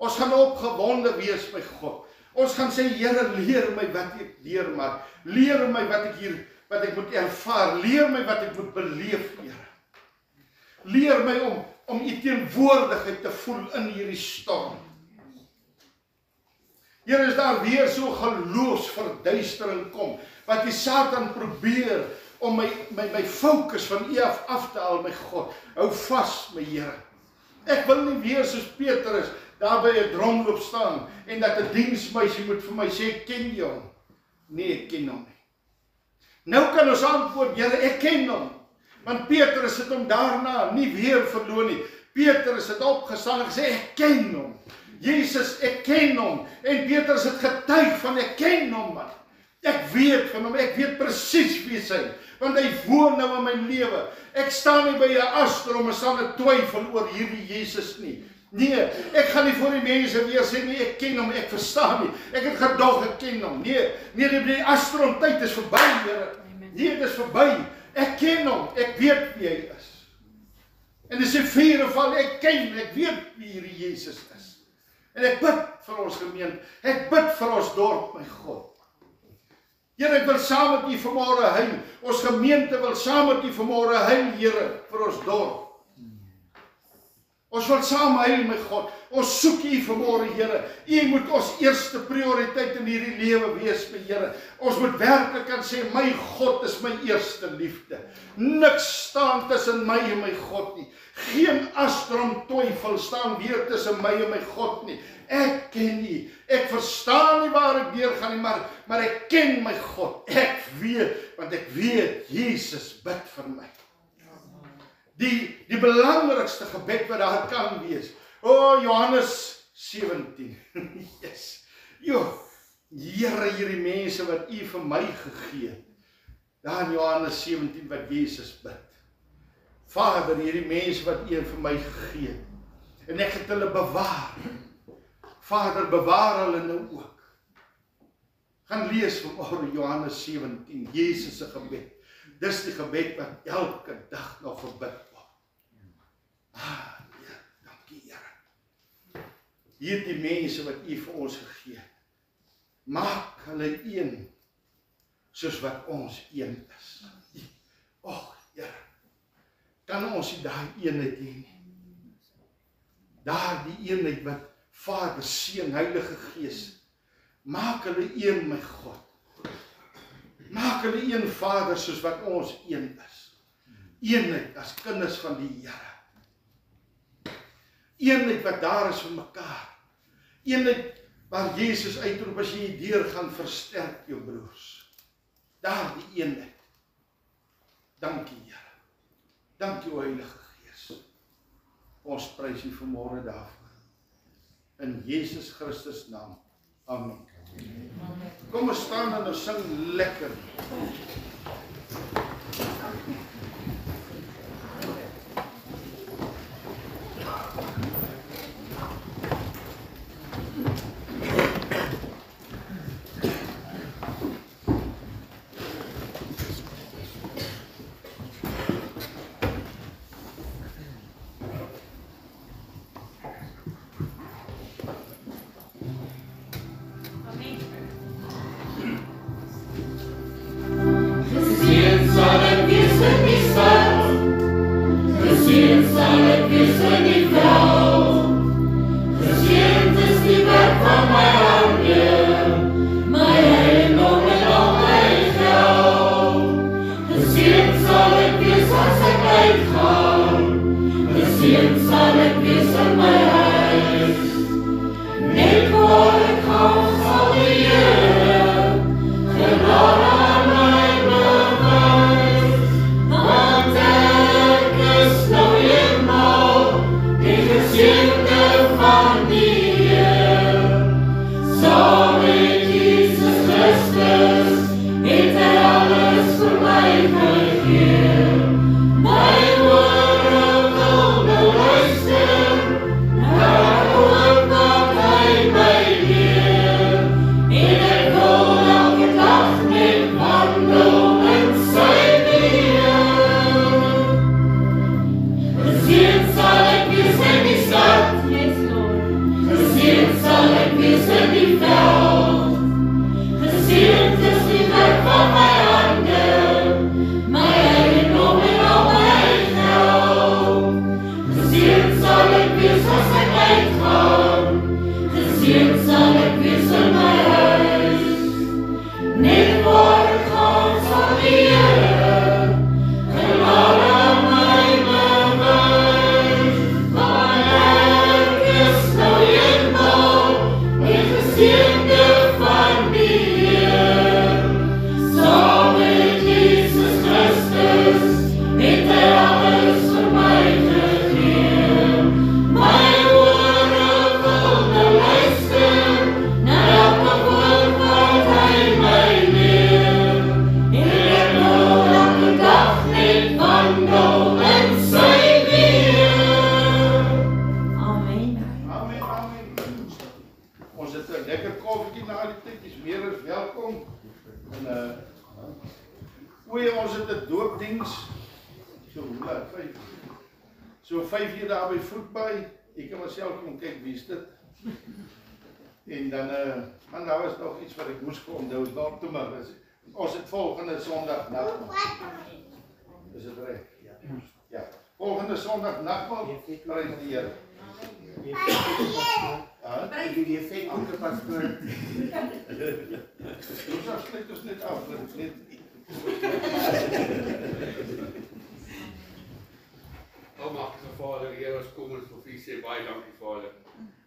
Ons gaan opgewonde wees, my God. Ons gaan sê, Here, leer my wat ek deurmaak. Leer my wat ek moet ervaar. Leer my wat ek moet beleef, Here. Leer my om U teenwoordigheid te voel in hierdie storm. Here, is daar weer so geloofsverduistering kom, wat die Satan probeer om my fokus van U af te haal, my God. Hou vas, my Here. Ek wil nie weer soos Petrus daar by 'n dromloop staan en dat 'n diensmeisie moet vir my sê, ken jy hom? Nee, ek ken hom nie. Nou kan ons antwoord, Here, ek ken hom. Want Petrus het hom daarna nie weer verloon nie. Petrus het opgestaan en gesê, ek ken hom. Jesus, ek ken hom. En Petrus het getuig van, ek ken hom, man. Ek weet van hom, ek weet presies wie hy, want hy woon nou in my lewe. Ek staan nie by 'n astrom en staan 'n twyfel oor hierdie Jesus nie. Nee, ek gaan nie voor die mense weer sê nie, ek ken hom, ek verstaan nie. Ek het gedog, ek ken hom. Nee, die astrom tyd is verby, Here. Nee, dit is verby. Ek ken hom, ek weet wie hy is. En as hy vier val, ek weet wie hierdie Jesus is. En ek bid vir ons gemeente, ek bid vir ons dorp, my God. Here, ek wil saam met U vanmôre huil. Ons gemeente wil saam met U vanmôre huil, Here, vir ons dorp. Ons wil saam huil, my God. Ons soek U vanmôre, Here. U moet ons eerste prioriteit in hierdie lewe wees, my Here. Ons moet werklik kan sê, my God is my eerste liefde. Niks staan tussen my en my God nie. Geen astrom twyfel staan weer tussen my en my God nie. Ek ken U. Ek verstaan nie waar ek deur gaan nie, maar ek ken my God. Ek weet, want ek weet Jesus bid vir my. Die belangrikste gebed wat daar kan wees. Johannes 17. Yes. Here, hierdie mense wat U vir my gegee het. Daar in Johannes 17 wat Jesus bid. Vader, hierdie mense wat U vir my gegee het. En ek het hulle bewaar. Vader, bewaar hulle nou ook. Gaan lees vanmôre Johannes 17, Jesus se gebed. Dis die gebed wat elke dag nog gebid word. Ja, dankie Here. Hierdie mense wat U vir ons gegee het, maak hulle een, soos wat ons een is. Here, kan ons nie daai eenheid hê nie. Daar die eenheid wat Vader, Seun, Heilige Gees, maak hulle een, my God. Maak hulle een, Vader, soos wat ons een is. Eenheid as kinders van die Here. Eenheid wat daar is vir mekaar. Eenheid waar Jesus uitroep, as jy deur gaan, versterk jou broers. Daar die eenheid. Dankie, Here. Dankie, o Heilige Gees. Ons prys U vanmôre daarvoor. In Jesus Christus naam. Amen. Kom ons staan en ons sing lekker. Sien, sal ek wees met ons het 'n doopdiens. So laat 5. So 5 uur daar by Voetby. Ek kan myself kom kyk wie's dit. En dan man daar was nog iets wat ek moes kom onthou daar toe maar. Ons het volgende Sondag nagmaal. Is dit reg? Ja. Volgende Sondag nagmaal. Prys die Here. Die effect op de pastoor. Ons sluit ons net af, net. Almagtige Vader, Here, ons kom ons vir U sê baie dankie Vader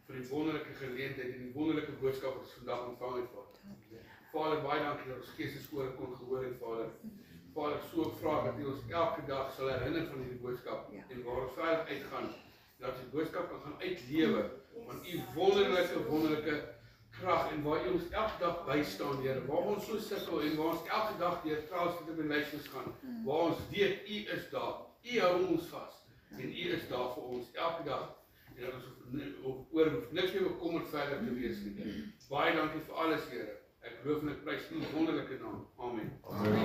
vir die wonderlike geleentheid en die wonderlike boodskap wat ons vandag ontvang het Vader. Vader, baie dankie dat ons geestesore kon gehoor het Vader. Vader, ek so vra dat U ons elke dag sal herinner van hierdie boodskap en waar ons veilig uitgaan, dat die boodskap kan gaan uitlewe van U wonderlike krag en waar U ons elke dag bystaan, Here, waar ons so sukkel en waar ons elke dag deur trials en tribulations gaan, waar ons weet U is daar, U hou ons vas en U is daar vir ons elke dag en dat ons oor niks meer bekommerd verder te wees nie. Baie dankie vir alles, Here. Ek loof en ek prys U wonderlike naam. Amen.